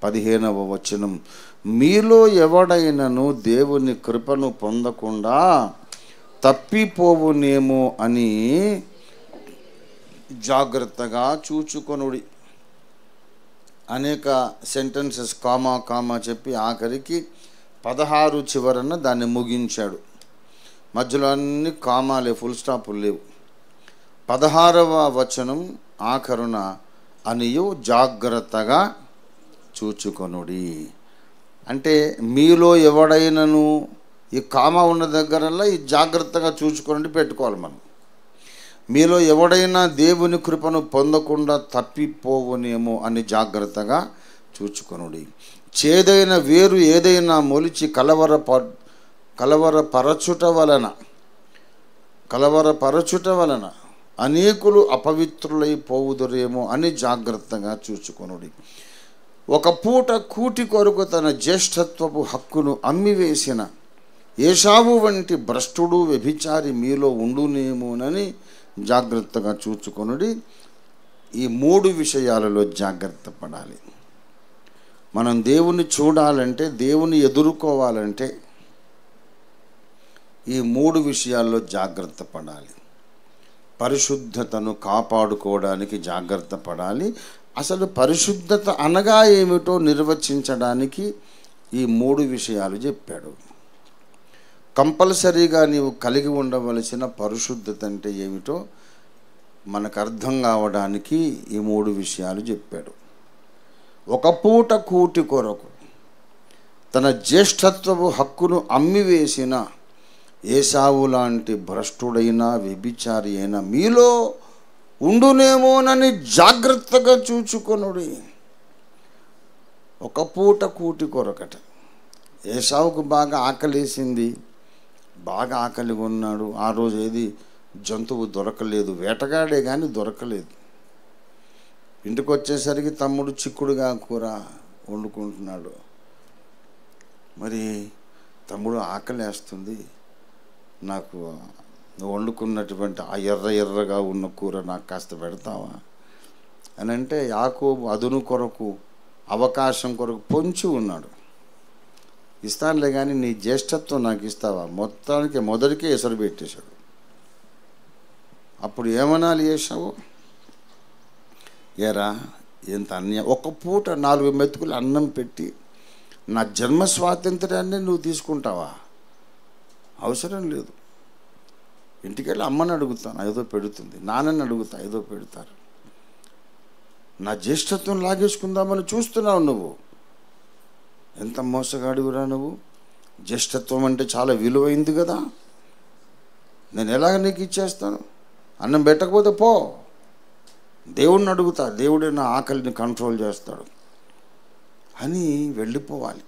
15వ వచనం, మీలో ఎవడైనను దేవుని కృపను పొందకుండా తప్పిపోవునేమో అని జాగ్రత్తగా చూచుకొనుడి. అనేక సెంటెన్సెస్ కామా కామా చెప్పి ఆఖరికి 16 చివరన దాన్ని ముగించాడు. మధ్యలో అన్ని కామాలే, ఫుల్ స్టాపులు లేవు. 16వ వచనం ఆఖరున అనియు జాగ్రత్తగా చూచుకొనుడి అంటే మీలో ఎవడైనను, ఈ కామా ఉన్న దగ్గరల్లా ఈ జాగ్రత్తగా చూచుకొని పెట్టుకోవాలి మనం. మీలో ఎవడైనా దేవుని కృపను పొందకుండా తప్పిపోవునేమో అని జాగ్రత్తగా చూచుకొనుడి. చేదైన వేరు ఏదైనా మొలిచి కలవరపరచుట వలన అనేకులు అపవిత్రులైపోవుదురేమో అని జాగ్రత్తగా చూచుకొనుడి. ఒక పూట కూటి కొరకు తన జ్యేష్ఠత్వపు హక్కును అమ్మివేసిన ఏశావు వంటి భ్రష్టుడు వ్యభిచారి మీలో ఉండునేమోనని జాగ్రత్తగా చూచుకొనుడి. ఈ 3 విషయాలలో జాగ్రత్త పడాలి. మనం దేవుని చూడాలంటే, దేవుని ఎదుర్కోవాలంటే ఈ 3 విషయాల్లో జాగ్రత్త పడాలి. పరిశుద్ధతను కాపాడుకోవడానికి జాగ్రత్త పడాలి. అసలు పరిశుద్ధత అనగా ఏమిటో నిర్వచించడానికి ఈ 3 విషయాలు చెప్పాడు. కంపల్సరీగా నీవు కలిగి ఉండవలసిన పరిశుద్ధత అంటే ఏమిటో మనకు అర్థం కావడానికి ఈ 3 విషయాలు చెప్పాడు. ఒక పూట కూటి కొరకు తన జ్యేష్ఠత్వపు హక్కును అమ్మివేసిన ఏశావు లాంటి భ్రష్టుడైన వ్యభిచారి అయిన మీలో ఉండునేమోనని జాగ్రత్తగా చూచుకొనుడి. ఒక పూట కూటి కొరకట. ఏశావుకు బాగా ఆకలేసింది, బాగా ఆకలిగా ఉన్నాడు. ఆ రోజు ఏది జంతువు దొరకలేదు, వేటగాడే కానీ దొరకలేదు. ఇంటికి వచ్చేసరికి తమ్ముడు చిక్కుడుగా కూర వండుకుంటున్నాడు. మరి తమ్ముడు ఆకలేస్తుంది, నాకు వండుకున్నటువంటి ఆ ఎర్రగా ఉన్న కూర నాకు కాస్త పెడతావా అని అంటే యాకోబు అదును కొరకు అవకాశం కొరకు పొంచి ఉన్నాడు. ఇస్తానులే కానీ నీ జ్యేష్ఠత్వం నాకు ఇస్తావా? మొదటికే ఎసరు పెట్టేశాడు. అప్పుడు ఏమనాలి ఏశావు? ఏరా ఎంత అన్యాయం! ఒక పూట 4 మెతుకులు అన్నం పెట్టి నా జన్మ స్వాతంత్ర్యాన్ని నువ్వు తీసుకుంటావా? అవసరం లేదు. ఇంటికెళ్ళి అమ్మని అడుగుతాను, ఏదో పెడుతుంది. నాన్నని అడుగుతా, ఏదో పెడతారు. నా జ్యేష్ఠత్వం లాగేసుకుందామని చూస్తున్నావు నువ్వు. ఎంత మోసగాడివిరా నువ్వు! జ్యేష్ఠత్వం అంటే చాలా విలువైంది కదా, నేను ఎలాగ నీకు ఇచ్చేస్తాను? అన్నం పెట్టకపోతే పో, దేవుడిని అడుగుతా, దేవుడే నా ఆకలిని కంట్రోల్ చేస్తాడు అని వెళ్ళిపోవాలి.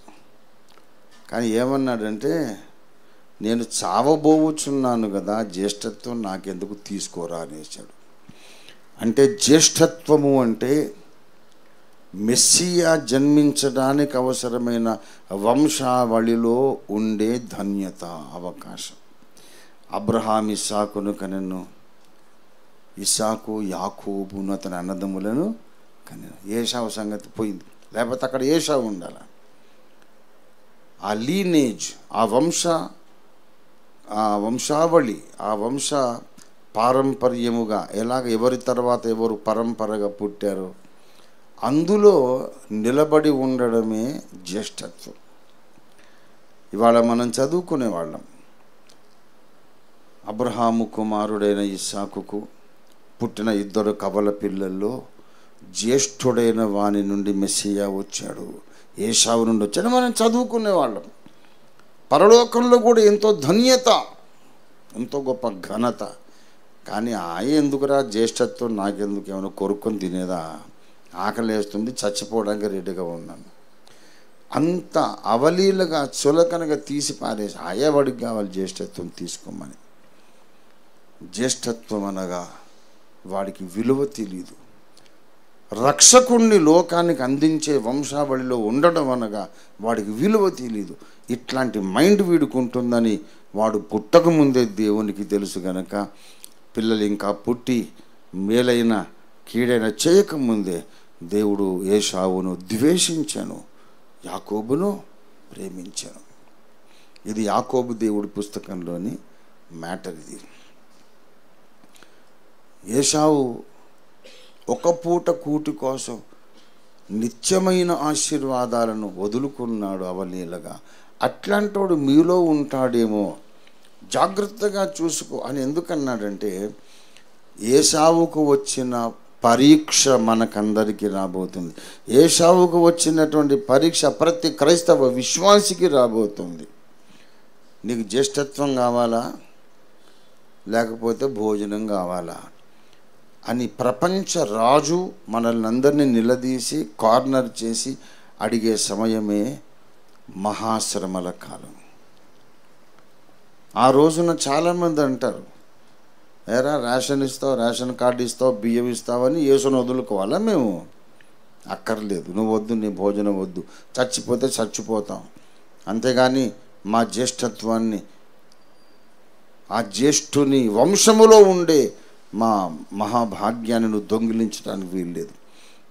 కానీ ఏమన్నాడంటే, నేను చావబోవుచున్నాను కదా, జ్యేష్ఠత్వం నాకెందుకు తీసుకోరా అనేసాడు. అంటే జ్యేష్ఠత్వము అంటే మెస్సియా జన్మించడానికి అవసరమైన వంశావళిలో ఉండే ధన్యత, అవకాశం. అబ్రహాం ఇస్సాకును కనెను, ఇస్సాకు యాకోబును అతని అన్నదమ్ములను కనెను. ఏశావు సంగతి పోయింది, లేకపోతే అక్కడ ఏశావు ఉండాలి. ఆ లీనేజ్, ఆ వంశావళి, ఆ వంశ పారంపర్యముగా ఎలాగ ఎవరి తర్వాత ఎవరు పరంపరగా పుట్టారో అందులో నిలబడి ఉండడమే జ్యేష్ఠత్వం. ఇవాళ మనం చదువుకునే వాళ్ళం. అబ్రహాము కుమారుడైన ఇస్సాకుకు పుట్టిన 2 కవల పిల్లల్లో జ్యేష్ఠుడైన వాని నుండి మెస్సియా వచ్చాడు, ఏశావు నుండి వచ్చాడు. మనం చదువుకునే వాళ్ళం. పరలోకంలో కూడా ఎంతో ధన్యత, ఎంతో గొప్ప ఘనత. కానీ ఎందుకురా జ్యేష్ఠత్వం నాకెందుకు? ఏమైనా కొరుక్కొని తినేదా? ఆకలేస్తుంది, చచ్చిపోవడానికి రెడీగా ఉన్నాను. అంత అవలీలగా చులకనగా తీసి పారేసి వాడికి కావాలి జ్యేష్ఠత్వం తీసుకోమని. జ్యేష్ఠత్వం అనగా వాడికి విలువ తెలియదు. రక్షకుణ్ణి లోకానికి అందించే వంశావళిలో ఉండడం అనగా వాడికి విలువ తెలియదు. ఇట్లాంటి మైండ్ వీడుకుంటుందని వాడు పుట్టక ముందే దేవునికి తెలుసు గనక పిల్లలు ఇంకా పుట్టి మేలైన కీడైన చేయకముందే దేవుడు ఏశావును ద్వేషించాను, యాకోబును ప్రేమించాను. ఇది యాకోబు దేవుడి పుస్తకంలోని మ్యాటర్. ఇది ఏశావు ఒక పూట కూటి కోసం నిత్యమైన ఆశీర్వాదాలను వదులుకున్నాడు అవలీలగా. అట్లాంటోడు మీలో ఉంటాడేమో, జాగ్రత్తగా చూసుకో అని ఎందుకన్నాడంటే, ఏశావుకు వచ్చిన పరీక్ష మనకందరికీ రాబోతుంది. ఏశావుకు వచ్చినటువంటి పరీక్ష ప్రతి క్రైస్తవ విశ్వాసికి రాబోతుంది. నీకు జ్యేష్ఠత్వం కావాలా? లేకపోతే భోజనం కావాలా అని ప్రపంచ రాజు మనల్ని అందరినీ నిలదీసి కార్నర్ చేసి అడిగే సమయమే మహాశ్రమల కాలం. ఆ రోజున చాలామంది అంటారు, ఏరా రేషన్ ఇస్తావు, రేషన్ కార్డు ఇస్తావు, బియ్యం ఇస్తావని యేసును వదులుకోవాలా మేము? అక్కర్లేదు, నువ్వు వద్దు, నీ భోజనం వద్దు, చచ్చిపోతే చచ్చిపోతాం. అంతేగాని మా జ్యేష్ఠత్వాన్ని, ఆ జ్యేష్ఠుని వంశములో ఉండే మా మహాభాగ్యాన్ని నువ్వు దొంగిలించడానికి వీల్లేదు.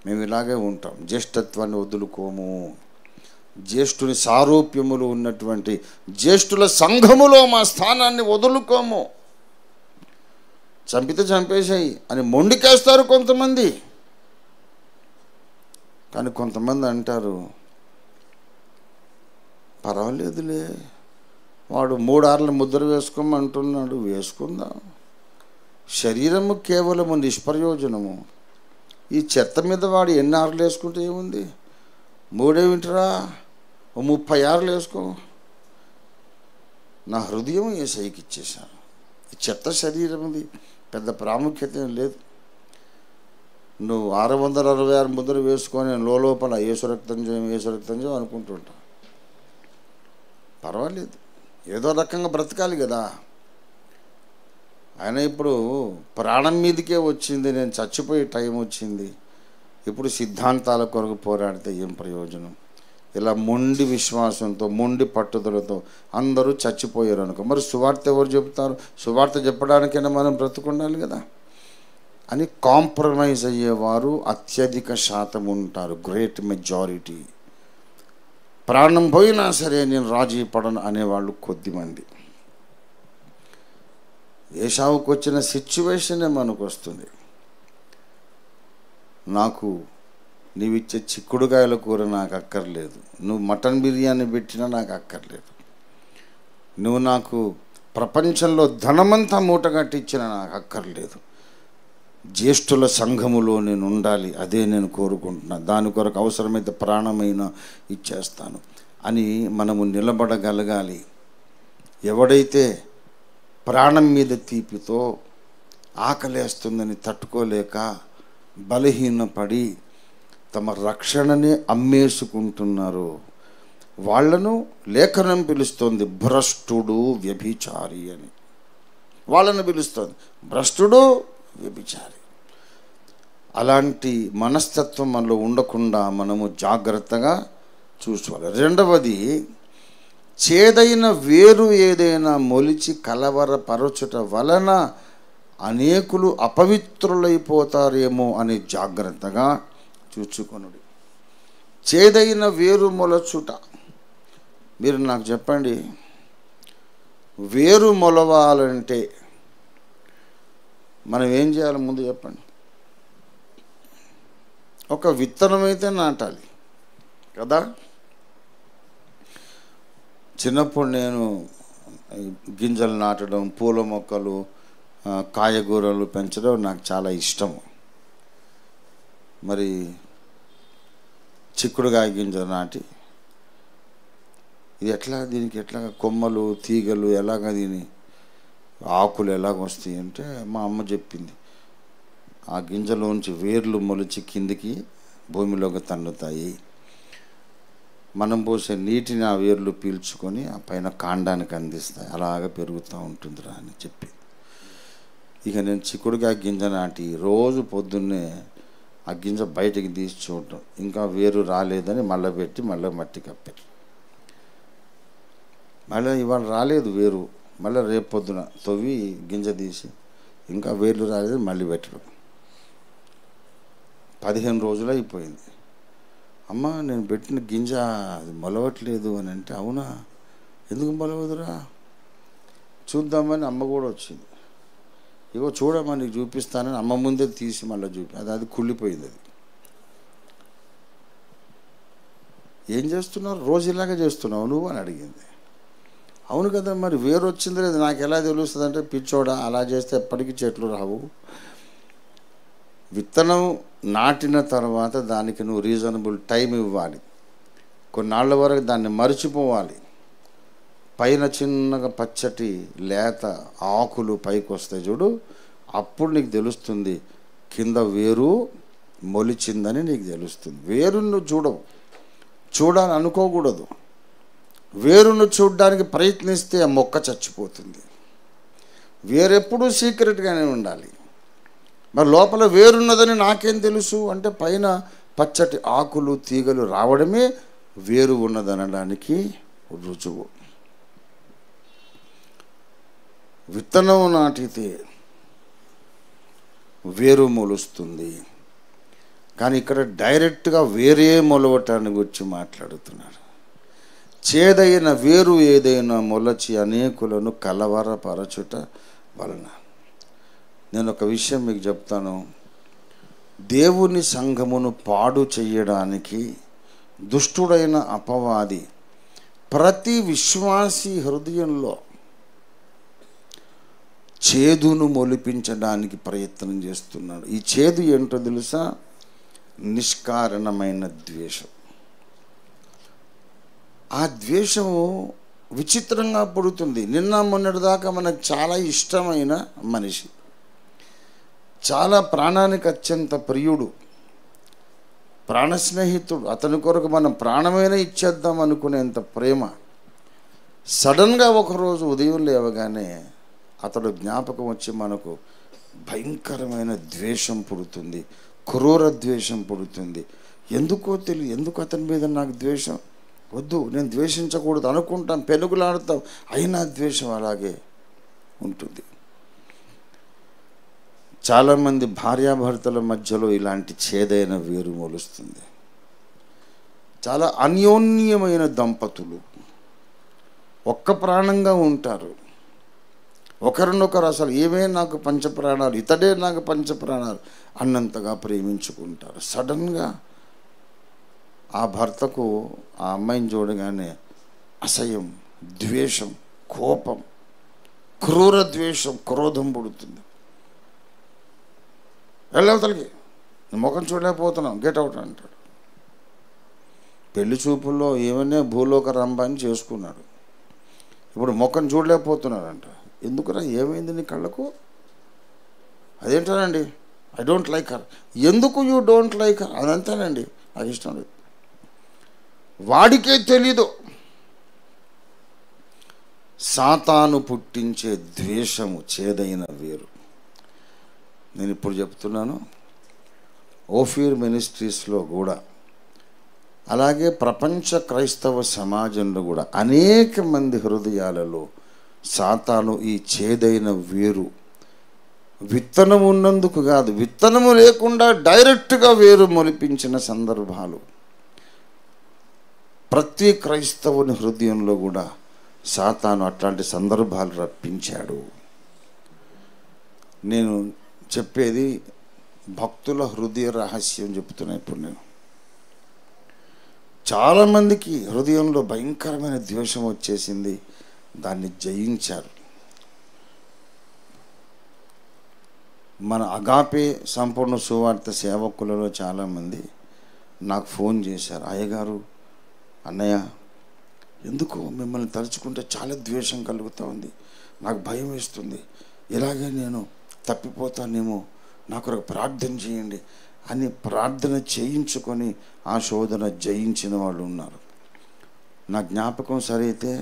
మేము ఇలాగే ఉంటాం, జ్యేష్ఠత్వాన్ని వదులుకోము. జ్యేష్ఠుని సారూప్యములు ఉన్నటువంటి జ్యేష్ఠుల సంఘములో మా స్థానాన్ని వదులుకోము. చంపితే చంపేసాయి అని మొండికేస్తారు కొంతమంది. కానీ కొంతమంది అంటారు, పర్వాలేదులే, వాడు 3 ఆర్లు ముద్ర వేసుకోమంటున్నాడు, వేసుకుందాం. శరీరము కేవలము నిష్ప్రయోజనము. ఈ చెత్త మీద వాడు ఎన్ని ఆర్లు వేసుకుంటే ఏముంది? 3 ఏమిటిరా, 30 ఆర్లు వేసుకో. నా హృదయం యేసయ్యకి ఇచ్చేశాను. ఈ చెత్త శరీరంది పెద్ద ప్రాముఖ్యత ఏం లేదు. నువ్వు 666 ముద్ర వేసుకొని లోపల యేసు రక్తం చేయం అనుకుంటుంటా. పర్వాలేదు, ఏదో రకంగా బ్రతకాలి కదా. ఆయన ఇప్పుడు ప్రాణం మీదకే వచ్చింది, నేను చచ్చిపోయే టైం వచ్చింది. ఇప్పుడు సిద్ధాంతాల కొరకు పోరాడితే ఏం ప్రయోజనం? ఇలా మొండి విశ్వాసంతో, మొండి పట్టుదలతో అందరూ చచ్చిపోయారు అనుకో, మరి సువార్త ఎవరు చెప్తారు? సువార్త చెప్పడానికైనా మనం బ్రతుకుండాలి కదా అని కాంప్రమైజ్ అయ్యేవారు అత్యధిక శాతం ఉంటారు, గ్రేట్ మెజారిటీ. ప్రాణం పోయినా సరే నేను రాజీ పడను అనేవాళ్ళు కొద్దిమంది. ఏశావుకు వచ్చిన సిచ్యువేషనే మనకు వస్తుంది. నాకు నీవిచ్చే చిక్కుడుకాయల కూర నాకు అక్కర్లేదు, నువ్వు మటన్ బిర్యానీ పెట్టినా నాకు అక్కర్లేదు, నువ్వు నాకు ప్రపంచంలో ధనమంతా మూటగట్టించినా నాకు అక్కర్లేదు, జ్యేష్ఠుల సంఘములో నేను ఉండాలి, అదే నేను కోరుకుంటున్నా, దాని కొరకు అవసరమైతే ప్రాణమైన ఇచ్చేస్తాను అని మనము నిలబడగలగాలి. ఎవడైతే ప్రాణం మీద తీపితో ఆకలేస్తుందని తట్టుకోలేక బలహీనపడి తమ రక్షణనే అమ్మేసుకుంటున్నారు, వాళ్లను లేఖనం పిలుస్తోంది భ్రష్టుడు, వ్యభిచారి అని. వాళ్ళను పిలుస్తోంది భ్రష్టుడు, వ్యభిచారి. అలాంటి మనస్తత్వం మనలో ఉండకుండా మనము జాగ్రత్తగా చూసుకోవాలి. రెండవది, చేదైన వేరు ఏదైనా మొలిచి కలవరపరచుట వలన అనేకులు అపవిత్రులైపోతారేమో అని జాగ్రత్తగా చూచుకొనుడి. చేదైన వేరు మొలచుట, మీరు నాకు చెప్పండి, వేరు మొలవాలంటే మనం ఏం చేయాలి? ముందు చెప్పండి. ఒక విత్తనం అయితే నాటాలి కదా. చిన్నప్పుడు నేను గింజలు నాటడం, పూల మొక్కలు, కాయగూరలు పెంచడం నాకు చాలా ఇష్టం. మరి చిక్కుడుకాయ గింజలు నాటి ఇది ఎట్లా, దీనికి ఎట్లా కొమ్మలు, తీగలు ఎలాగ, దీని ఆకులు ఎలాగ వస్తాయి అంటే మా అమ్మ చెప్పింది, ఆ గింజలోంచి వేర్లు మొలిచి కిందికి భూమిలోకి తన్నుతాయి, మనం పోసే నీటిని ఆ వేర్లు పీల్చుకొని ఆ పైన కాండానికి అందిస్తాయి, అలాగ పెరుగుతూ ఉంటుందిరా అని చెప్పి. ఇక నేను చిక్కుడుకాయ గింజ నాటి రోజు పొద్దున్నే ఆ గింజ బయటికి తీసి చూడటం, ఇంకా వేరు రాలేదని మళ్ళీ పెట్టి మళ్ళీ మట్టి కప్పారు. మళ్ళీ ఇవాళ రాలేదు వేరు, మళ్ళీ రేపు పొద్దున తవ్వి గింజ తీసి ఇంకా వేర్లు రాలేదు మళ్ళీ పెట్టడం. 15 రోజులు అయిపోయింది. అమ్మ నేను పెట్టిన గింజ అది మొలవట్లేదు అని అంటే, అవునా, ఎందుకు మొలవదురా, చూద్దామని అమ్మ కూడా వచ్చింది. ఇగో చూడమ్మా నీకు చూపిస్తానని అమ్మ ముందే తీసి మళ్ళీ అది కుళ్ళిపోయింది. అది ఏం చేస్తున్నారు, రోజు ఇలాగే చేస్తున్నావు నువ్వు అని అడిగింది. అవును కదా, మరి వేరు వచ్చింది లేదు నాకు ఎలా తెలుస్తుంది అంటే, పిచ్చోడా అలా చేస్తే ఎప్పటికీ చెట్లు రావు. విత్తనం నాటిన తర్వాత దానికి నువ్వు రీజనబుల్ టైం ఇవ్వాలి, కొన్నాళ్ళ వరకు దాన్ని మర్చిపోవాలి. పైన చిన్నగా పచ్చటి లేత ఆకులు పైకి వస్తాయి చూడు, అప్పుడు నీకు తెలుస్తుంది కింద వేరు మొలిచిందని నీకు తెలుస్తుంది. వేరును నువ్వు చూడవు, చూడాలని అనుకోకూడదు. వేరును చూడడానికి ప్రయత్నిస్తే ఆ మొక్క చచ్చిపోతుంది. వేరెప్పుడూ సీక్రెట్గానే ఉండాలి. మరి లోపల వేరున్నదని నాకేం తెలుసు అంటే పైన పచ్చటి ఆకులు తీగలు రావడమే వేరు ఉన్నదనడానికి రుజువు. విత్తనం నాటితే వేరు మొలుస్తుంది, కానీ ఇక్కడ డైరెక్ట్గా వేరే మొలవటాన్ని గురించి మాట్లాడుతున్నాడు. చేదైన వేరు ఏదైనా మొలచి అనేకులను కలవరపరచుట వలన. నేను ఒక విషయం మీకు చెప్తాను. దేవుని సంఘమును పాడు చేయడానికి దుష్టుడైన అపవాది ప్రతి విశ్వాసి హృదయంలో చేదును మొలిపించడానికి ప్రయత్నం చేస్తున్నాడు. ఈ చేదు ఏంటో తెలుసా? నిష్కారణమైన ద్వేషం. ఆ ద్వేషము విచిత్రంగా పుడుతుంది. నిన్న మొన్నటిదాకా మనకు చాలా ఇష్టమైన మనిషి, చాలా ప్రాణానికి అత్యంత ప్రియుడు, ప్రాణ స్నేహితుడు, అతని కొరకు మనం ప్రాణమైనా ఇచ్చేద్దాం అనుకునేంత ప్రేమ, సడన్గా ఒకరోజు ఉదయం లేవగానే అతడు జ్ఞాపకం వచ్చి మనకు భయంకరమైన ద్వేషం పుడుతుంది, క్రూర ద్వేషం పుడుతుంది. ఎందుకో తెలియదు. ఎందుకు అతని మీద నాకు ద్వేషం? వద్దు, నేను ద్వేషించకూడదు అనుకుంటాం, పెనుగులాడతాం, అయినా ద్వేషం అలాగే ఉంటుంది. చాలామంది భార్యాభర్తల మధ్యలో ఇలాంటి చేదైన వేరు మొలుస్తుంది. చాలా అన్యోన్యమైన దంపతులు ఒక్క ప్రాణంగా ఉంటారు. ఒకరినొకరు అసలు ఏమే నాకు పంచప్రాణాలు, ఇతడే నాకు పంచప్రాణాలు అన్నంతగా ప్రేమించుకుంటారు. సడన్గా ఆ భర్తకు ఆ అమ్మాయిని చూడగానే అసహ్యం, ద్వేషం, కోపం, క్రూర ద్వేషం, క్రోధం పుడుతుంది. వెళ్ళవతలకి, ముఖం చూడలేకపోతున్నాం, గెట్ అవుట్ అంటాడు. పెళ్లి చూపుల్లో ఏమన్నా భూలోక రంభాన్ని చేసుకున్నాడు, ఇప్పుడు ముఖం చూడలేకపోతున్నాడంట. ఎందుకురా, ఏమైంది నీ కళ్ళకు? అదేంటానండి, ఐ డోంట్ లైక్ హర్. ఎందుకు యూ డోంట్ లైక్ హర్? అదంతానండి, నాకు ఇష్టం లేదు. వాడికే తెలీదు సాతాను పుట్టించే ద్వేషము చేదైన వేరు. నేను ఇప్పుడు చెప్తున్నాను, ఓఫీర్ మినిస్ట్రీస్లో కూడా, అలాగే ప్రపంచ క్రైస్తవ సమాజంలో కూడా అనేక మంది హృదయాలలో సాతాను ఈ చేదైన వేరు, విత్తనం ఉన్నందుకు కాదు, విత్తనము లేకుండా డైరెక్ట్గా వేరు మొలిపించిన సందర్భాలు ప్రతి క్రైస్తవుని హృదయంలో కూడా సాతాను అట్లాంటి సందర్భాలు రప్పించాడు. నేను చెప్పేది భక్తుల హృదయ రహస్యం చెప్తున్నా. ఇప్పుడు నేను చాలామందికి హృదయంలో భయంకరమైన ద్వేషం వచ్చేసింది, దాన్ని జయించారు. మన అగాపే సంపూర్ణ సువార్త సేవకులలో చాలామంది నాకు ఫోన్ చేశారు, అయ్యగారు, అన్నయ్య, ఎందుకు మిమ్మల్ని తలుచుకుంటే చాలా ద్వేషం కలుగుతూ ఉంది, నాకు భయం వేస్తుంది, ఇలాగే నేను తప్పిపోతానేమో, నాకు ఒక ప్రార్థన చేయండి అని ప్రార్థన చేయించుకొని ఆ శోధన జయించిన వాళ్ళు ఉన్నారు. నా జ్ఞాపకం సరైతే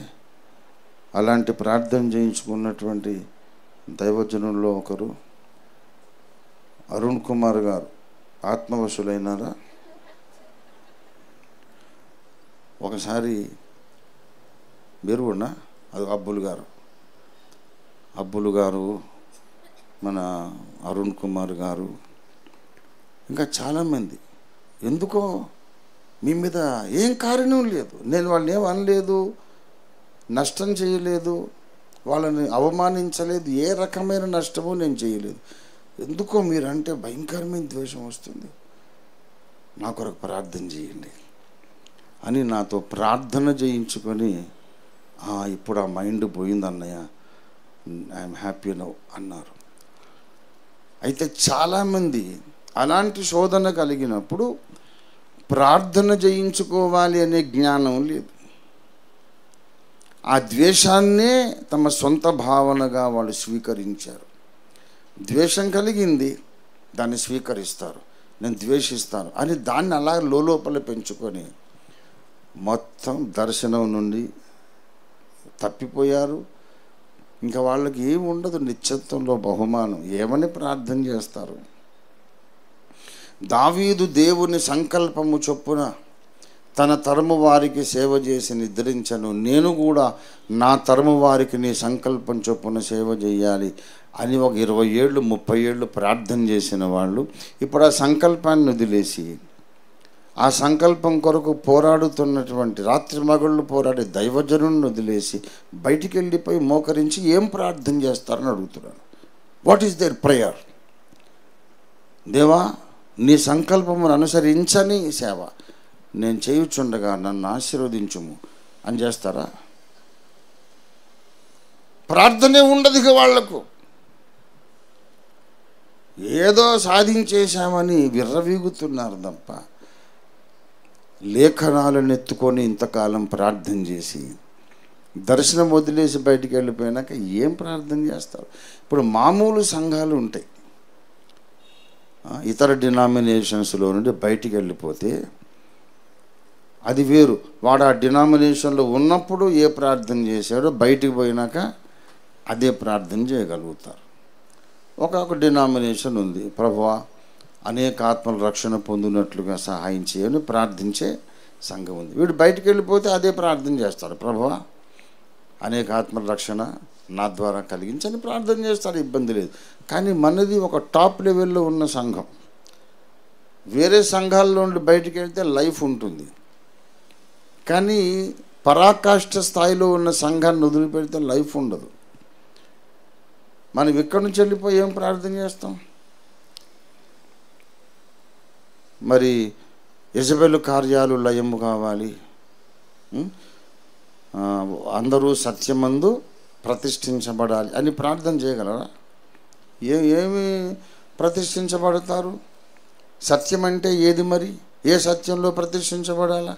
అలాంటి ప్రార్థన చేయించుకున్నటువంటి దైవజనుల్లో ఒకరు అరుణ్ కుమార్ గారు ఆత్మవశులైనారా? ఒకసారి మీరు కూడా అది అబ్బులు గారు, మన అరుణ్ కుమార్ గారు, ఇంకా చాలామంది, ఎందుకో మీ మీద ఏం కారణం లేదు, నేను వాళ్ళని ఏం అనలేదు, నష్టం చేయలేదు, వాళ్ళని అవమానించలేదు, ఏ రకమైన నష్టమో నేను చేయలేదు, ఎందుకో మీరంటే భయంకరమైన ద్వేషం వస్తుంది, నా కొరకు ప్రార్థన చేయండి అని నాతో ప్రార్థన చేయించుకొని, ఇప్పుడు ఆ మైండ్ పోయింది అన్నయ్య, ఐఎమ్ హ్యాపీ నౌ అన్నారు. అయితే చాలామంది అలాంటి శోధన కలిగినప్పుడు ప్రార్థన చేయించుకోవాలి అనే జ్ఞానం లేదు. ఆ ద్వేషాన్నే తమ సొంత భావనగా వాళ్ళు స్వీకరించారు. ద్వేషం కలిగింది, దాన్ని స్వీకరిస్తారు. నేను ద్వేషిస్తాను అని దాన్ని అలా లోపల పెంచుకొని మొత్తం దర్శనం నుండి తప్పిపోయారు. ఇంకా వాళ్ళకి ఏమి ఉండదు, నిత్యత్వంలో బహుమానం. ఏమని ప్రార్థన చేస్తారు? దావీదు దేవుని సంకల్పము చొప్పున తన తరము వారికి సేవ చేసి నిద్రించను, నేను కూడా నా తరము వారికి నీ సంకల్పం చొప్పున సేవ చేయాలి అని ఒక 20 ఏళ్ళు 30 ఏళ్ళు ప్రార్థన చేసిన వాళ్ళు ఇప్పుడు ఆ సంకల్పాన్ని వదిలేసి ఆ సంకల్పం కొరకు పోరాడుతున్నటువంటి రాత్రి మగళ్ళు పోరాడే దైవజనులను వదిలేసి బయటికి వెళ్ళిపోయి మోకరించి ఏం ప్రార్థన చేస్తారని అడుగుతున్నాను. What is there prayer? దేవా, నీ సంకల్పమును అనుసరించని సేవ నేను చేయుచుండగా నన్ను ఆశీర్వదించుము అని చేస్తారా? ప్రార్థనే ఉండదు ఇక వాళ్లకు. ఏదో సాధించేశామని విర్రవీగుతున్నారు తప్ప లేఖనాలను ఎత్తుకొని ఇంతకాలం ప్రార్థన చేసి దర్శనం వదిలేసి బయటికి వెళ్ళిపోయినాక ఏం ప్రార్థన చేస్తారు? ఇప్పుడు మామూలు సంఘాలు ఉంటాయి, ఇతర డినామినేషన్స్లో నుండి బయటికి వెళ్ళిపోతే అది వేరు. వాడు ఆ డినామినేషన్లో ఉన్నప్పుడు ఏ ప్రార్థన చేశాడో బయటికి పోయినాక అదే ప్రార్థన చేయగలుగుతారు. ఒక డినామినేషన్ ఉంది, ప్రభువా అనేక ఆత్మల రక్షణ పొందినట్లుగా సహాయం చేయని ప్రార్థించే సంఘం ఉంది. వీడు బయటికి వెళ్ళిపోతే అదే ప్రార్థన చేస్తారు, ప్రభువా అనేక ఆత్మల రక్షణ నా ద్వారా కలిగించని ప్రార్థన చేస్తారు, ఇబ్బంది లేదు. కానీ మనది ఒక టాప్ లెవెల్లో ఉన్న సంఘం. వేరే సంఘాల్లో నుండి బయటికి వెళ్తే లైఫ్ ఉంటుంది, కానీ పరాకాష్ఠ స్థాయిలో ఉన్న సంఘాన్ని వదిలిపెడితే లైఫ్ ఉండదు. మనం ఇక్కడి నుంచి వెళ్ళిపోయి ఏం ప్రార్థన చేస్తాం? మరి యెజబెలు కార్యాలు లయము కావాలి, అందరూ సత్యమందు ప్రతిష్ఠించబడాలి అని ప్రార్థన చేయగలరా? ఏమి ప్రతిష్ఠించబడతారు? సత్యం అంటే ఏది? మరి ఏ సత్యంలో ప్రతిష్ఠించబడాలా?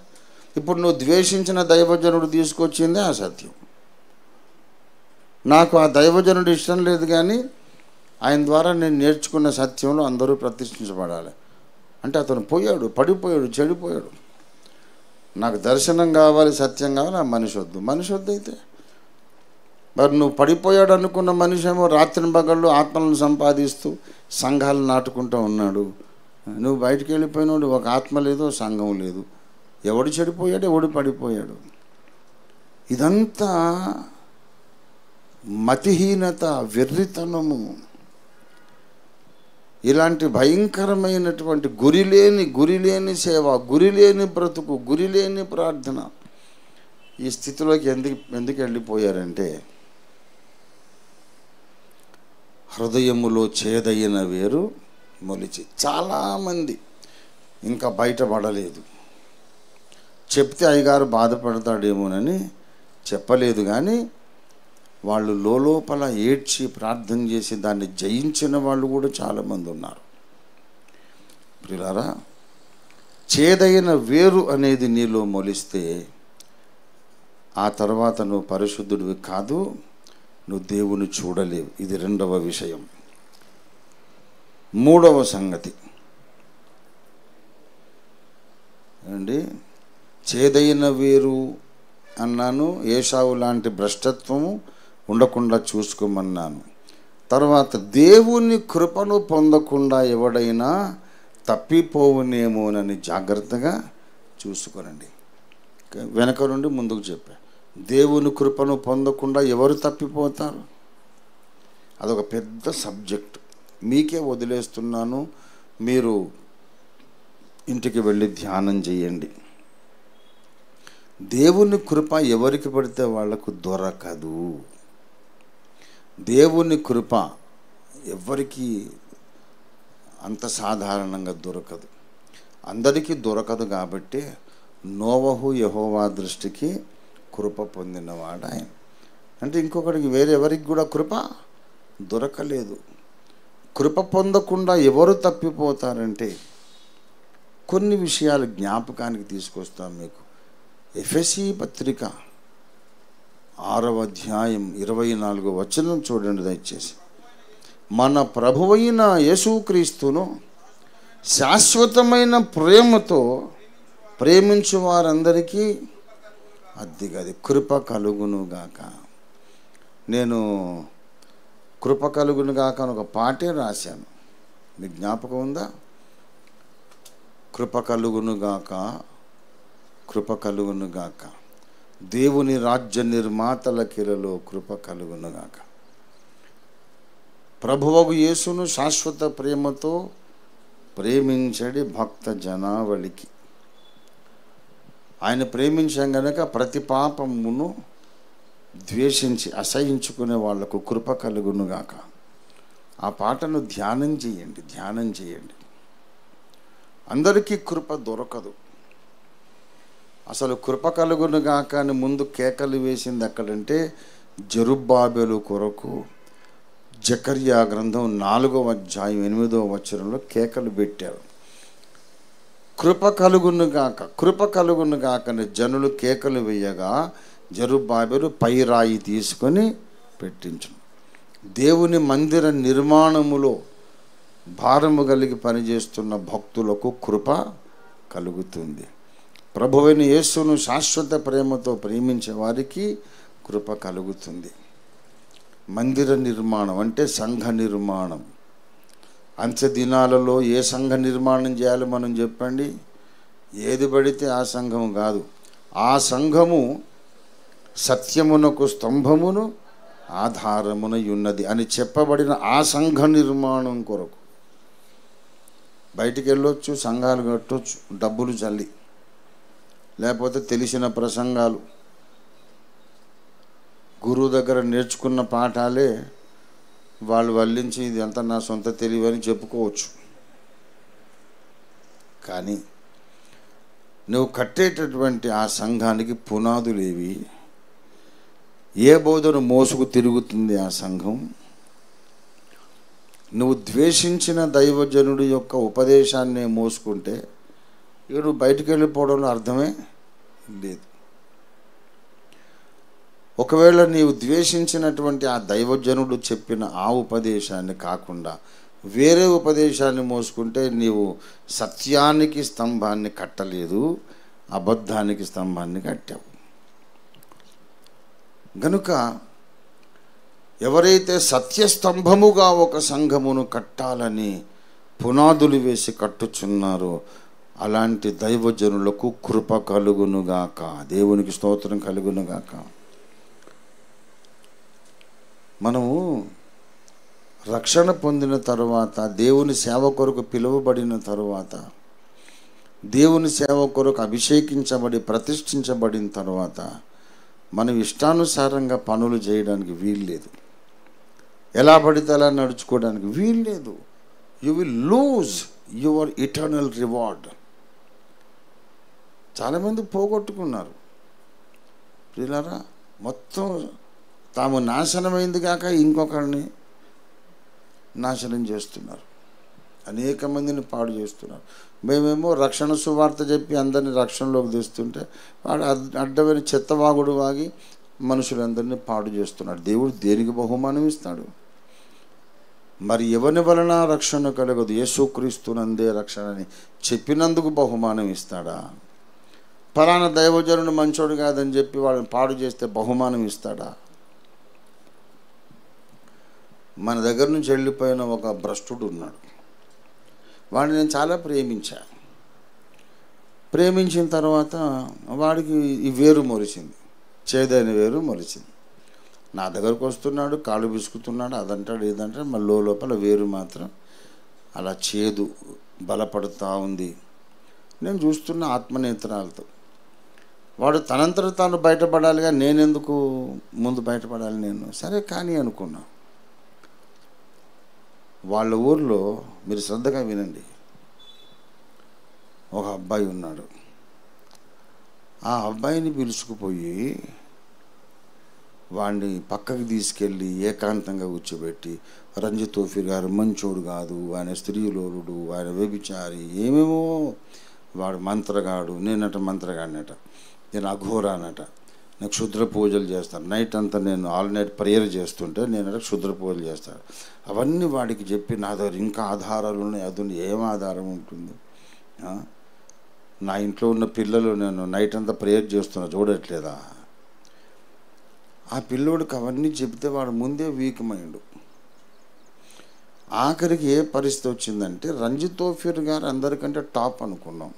ఇప్పుడు నువ్వు ద్వేషించిన దైవజనుడు తీసుకొచ్చిందే ఆ సత్యం. నాకు ఆ దైవజనుడు ఇష్టం లేదు, కానీ ఆయన ద్వారా నేను నేర్చుకున్న సత్యంలో అందరూ ప్రతిష్ఠించబడాలి అంటే అతను పోయాడు, పడిపోయాడు, చెడిపోయాడు. నాకు దర్శనం కావాలి, సత్యం కావాలి, ఆ మనిషి వద్దు. మనిషి వద్దు అయితే మరి నువ్వు పడిపోయాడు అనుకున్న మనిషి ఏమో రాత్రి పగళ్ళు ఆత్మలను సంపాదిస్తూ సంఘాలను నాటుకుంటూ ఉన్నాడు. నువ్వు బయటికి వెళ్ళిపోయినాడు, ఒక ఆత్మ లేదు, సంఘం లేదు. ఎవడు చెడిపోయాడు, ఎవడు పడిపోయాడు? ఇదంతా మతిహీనత, వెర్రితనము. ఇలాంటి భయంకరమైనటువంటి గురిలేని సేవ, గురిలేని బ్రతుకు, గురిలేని ప్రార్థన, ఈ స్థితిలోకి ఎందుకు వెళ్ళిపోయారంటే హృదయములో చేదైన వేరు మొలిచి. చాలామంది ఇంకా బయటపడలేదు. చెప్తే అయ్యగారు బాధపడతాడేమోనని చెప్పలేదు, కానీ వాళ్ళు లోపల ఏడ్చి ప్రార్థన చేసి దాన్ని జయించిన వాళ్ళు కూడా చాలామంది ఉన్నారు. ప్రియులారా, చేదైన వేరు అనేది నీలో మొలిస్తే ఆ తర్వాత నువ్వు పరిశుద్ధుడివి కాదు, నువ్వు దేవుని చూడలేవు. ఇది రెండవ విషయం. మూడవ సంగతి అండి, చేదైన వేరు అన్నాను, ఏశావు లాంటి భ్రష్టత్వము ఉండకుండా చూసుకోమన్నాను. తర్వాత దేవుని కృపను పొందకుండా ఎవడైనా తప్పిపోవునేమోనని జాగ్రత్తగా చూసుకోనండి. వెనక నుండి ముందుకు చెప్పా, దేవుని కృపను పొందకుండా ఎవరు తప్పిపోతారు? అదొక పెద్ద సబ్జెక్ట్, మీకే వదిలేస్తున్నాను. మీరు ఇంటికి వెళ్ళి ధ్యానం చేయండి. దేవుని కృప ఎవరికి పడితే వాళ్లకు దొరకదు. దేవుని కృప ఎవరికి అంత సాధారణంగా దొరకదు, అందరికీ దొరకదు. కాబట్టి నోవహు యెహోవా దృష్టికి కృప పొందినవాడు ఆయన. అంటే ఇంకొకరికి వేరే ఎవరికి కూడా కృప దొరకలేదు. కృప పొందకుండా ఎవరు తప్పిపోతారంటే కొన్ని విషయాలు జ్ఞాపకానికి తీసుకొస్తాం మీకు. ఎఫెసీ పత్రిక 6వ అధ్యాయం 24వ వచనం చూడండి దయచేసి. మన ప్రభువైన యేసుక్రీస్తును శాశ్వతమైన ప్రేమతో ప్రేమించు వారందరికీ అది కృప కలుగునుగాక. నేను కృప కలుగునుగాక అని ఒక పాటే రాశాను, మీకు జ్ఞాపకం ఉందా? కృప కలుగునుగాక, కృప కలుగునుగాక, దేవుని రాజ్య నిర్మాతల కిలలో కృప కలుగునుగాక. ప్రభువగు యేసును శాశ్వత ప్రేమతో ప్రేమించడి భక్త జనావళికి. ఆయన ప్రేమించాం గనక ప్రతి పాపమును ద్వేషించి అసహించుకునే వాళ్లకు కృప కలుగునుగాక. ఆ పాటను ధ్యానం చేయండి. అందరికీ కృప దొరకదు. అసలు కృప కలుగునుగాక అని ముందు కేకలు వేసింది ఎక్కడంటే జెరుబ్బాబెలు కొరకు జకర్యా గ్రంథం 4వ అధ్యాయం 8వ వచనంలో కేకలు పెట్టారు. కృప కలుగునుగాక, కృప కలుగునుగాక అని జనులు కేకలు వేయగా జెరుబ్బాబెలు పై రాయి తీసుకొని పెట్టించును. దేవుని మందిర నిర్మాణములో భారము కలిగి పనిచేస్తున్న భక్తులకు కృప కలుగుతుంది. ప్రభువైన యేసును శాశ్వత ప్రేమతో ప్రేమించే వారికి కృప కలుగుతుంది. మందిర నిర్మాణం అంటే సంఘ నిర్మాణం. అంత్య దినాలలో ఏ సంఘ నిర్మాణం చేయాలో మనం చెప్పండి. ఏది పడితే ఆ సంఘం కాదు. ఆ సంఘము సత్యమునకు స్తంభమును ఆధారమున ఉన్నది అని చెప్పబడిన ఆ సంఘ నిర్మాణం కొరకు బయటికి వెళ్ళొచ్చు, సంఘాలు కట్టొచ్చు డబ్బులు చల్లి, లేకపోతే తెలిసిన ప్రసంగాలు, గురువు దగ్గర నేర్చుకున్న పాఠాలే వాళ్ళు వల్లించి ఇది అంతా నా సొంత తెలివి అని చెప్పుకోవచ్చు. కానీ నువ్వు కట్టేటటువంటి ఆ సంఘానికి పునాదులేవి? ఏ బోధను మోసుకు తిరుగుతుంది ఆ సంఘం? నువ్వు ద్వేషించిన దైవజనుడి యొక్క ఉపదేశాన్నే మోసుకుంటే ఇక నువ్వు బయటికి వెళ్ళిపోవడంలో అర్థమే లేదు. ఒకవేళ నీవు ద్వేషించినటువంటి ఆ దైవజనుడు చెప్పిన ఆ ఉపదేశాన్ని కాకుండా వేరే ఉపదేశాన్ని మోసుకుంటే నీవు సత్యానికి స్తంభాన్ని కట్టలేదు, అబద్ధానికి స్తంభాన్ని కట్టావు. గనుక ఎవరైతే సత్యస్తంభముగా ఒక సంఘమును కట్టాలని పునాదులు వేసి కట్టుచున్నారో అలాంటి దైవజనులకు కృప కలుగునుగాక. దేవునికి స్తోత్రం కలుగునుగాక. మనము రక్షణ పొందిన తరువాత, దేవుని సేవ కొరకు పిలువబడిన తరువాత, దేవుని సేవ కొరకు అభిషేకించబడి ప్రతిష్ఠించబడిన తరువాత మనం ఇష్టానుసారంగా పనులు చేయడానికి వీల్లేదు. ఎలా పడితే అలా నడుచుకోవడానికి వీల్లేదు. You will lose your eternal reward. చాలామంది పోగొట్టుకున్నారు ప్రియులారా. మొత్తం తాము నాశనమైంది కాక ఇంకొకరిని నాశనం చేస్తున్నారు, అనేక మందిని పాడు చేస్తున్నారు. మేమేమో రక్షణ సువార్త చెప్పి అందరినీ రక్షణలోకి తెస్తుంటే వాడు అడ్డమైన చెత్తవాగుడు వాగి మనుషులందరినీ పాడు చేస్తున్నాడు. దేవుడు దేనికి బహుమానం ఇస్తాడు? మరి ఎవరి వలన రక్షణ కలగదు, యేసుక్రీస్తునందే రక్షణ అని చెప్పినందుకు బహుమానం ఇస్తాడా? ఫలానా దైవజనుడు మంచోడు కాదని చెప్పి వాళ్ళని పాడు చేస్తే బహుమానం ఇస్తాడా? మన దగ్గర నుంచి వెళ్ళిపోయిన ఒక భ్రష్టుడు ఉన్నాడు. వాడిని నేను చాలా ప్రేమించిన తర్వాత వాడికి ఈ వేరు మొలిచింది, చేదైన వేరు మొలిచింది. నా దగ్గరకు వస్తున్నాడు, కాళ్ళు బిసుకుతున్నాడు, అదంటాడు ఇదంటాడు, మళ్ళీ లోపల వేరు మాత్రం అలా చేదు బలపడుతూ ఉంది. నేను చూస్తున్న ఆత్మనేత్రాలతో. వాడు తనంతట తాను బయటపడాలిగా, నేనెందుకు ముందు బయటపడాలి? నేను సరే కానీ అనుకున్నా. వాళ్ళ ఊర్లో మీరు శ్రద్ధగా వినండి, ఒక అబ్బాయి ఉన్నాడు. ఆ అబ్బాయిని పిలుచుకుపోయి వాడిని పక్కకి తీసుకెళ్ళి ఏకాంతంగా కూర్చోబెట్టి, రంజిత్ తోఫీ గారు మంచోడు కాదు, ఆయన స్త్రీలోలుడు, ఆయన వ్యభిచారి, ఏమేమో, వాడు మంత్రగాడు, నేనట మంత్రగాడినట, నేను అఘోరానట, నేను క్షుద్ర పూజలు చేస్తాను. నైట్ అంతా నేను ఆల్ నైట్ ప్రేయర్ చేస్తుంటే నేను క్షుద్ర పూజలు చేస్తాను. అవన్నీ వాడికి చెప్పి నా దగ్గర ఇంకా ఆధారాలు ఉన్నాయి. అది ఏం ఆధారం ఉంటుంది? నా ఇంట్లో ఉన్న పిల్లలు నేను నైట్ అంతా ప్రేయర్ చేస్తున్నా చూడట్లేదా? ఆ పిల్లోడికి అవన్నీ చెప్తే వాడు ముందే వీక్ మైండ్. ఆఖరికి ఏ పరిస్థితి వచ్చిందంటే రంజిత్ తోఫీర్ గారు అందరికంటే టాప్ అనుకున్నాం.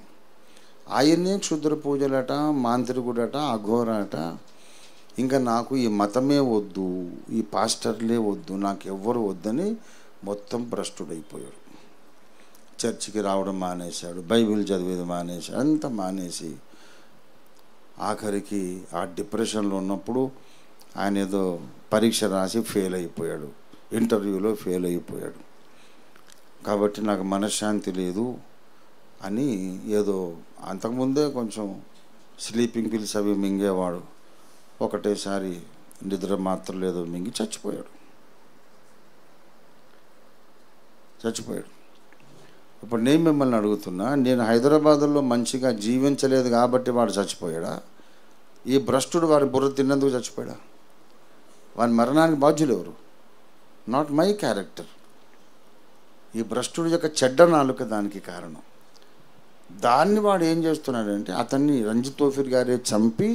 ఆయన్నే క్షుద్ర పూజలట, మాంత్రికుడట, అఘోరట. ఇంకా నాకు ఈ మతమే వద్దు, ఈ పాస్టర్లే వద్దు, నాకు ఎవ్వరు వద్దని మొత్తం భ్రష్టుడైపోయాడు. చర్చికి రావడం మానేశాడు, బైబిల్ చదివేది మానేశాడు, అంతా మానేసి ఆఖరికి ఆ డిప్రెషన్లో ఉన్నప్పుడు ఆయన ఏదో పరీక్ష రాసి ఫెయిల్ అయిపోయాడు, ఇంటర్వ్యూలో ఫెయిల్ అయిపోయాడు. కాబట్టి నాకు మనశ్శాంతి లేదు అని ఏదో అంతకుముందే కొంచెం స్లీపింగ్ పిల్స్ అవి మింగేవాడు. ఒకటేసారి నిద్ర మాత్రలు ఏదో మింగి చచ్చిపోయాడు. ఇప్పుడు నేను మిమ్మల్ని అడుగుతున్నా, నేను హైదరాబాదులో మంచిగా జీవించలేదు కాబట్టి వాడు చచ్చిపోయాడా? ఈ భ్రష్టుడు వాడి బుర్ర తిన్నందుకు చచ్చిపోయాడా? వాడి మరణానికి బాధ్యులు ఎవరు? Not my character. ఈ భ్రష్టుడి యొక్క చెడ్డ నాలుక దానికి కారణం. దాన్ని వాడు ఏం చేస్తున్నాడంటే అతన్ని రంజిత్ తోఫీర్ గారే చంపి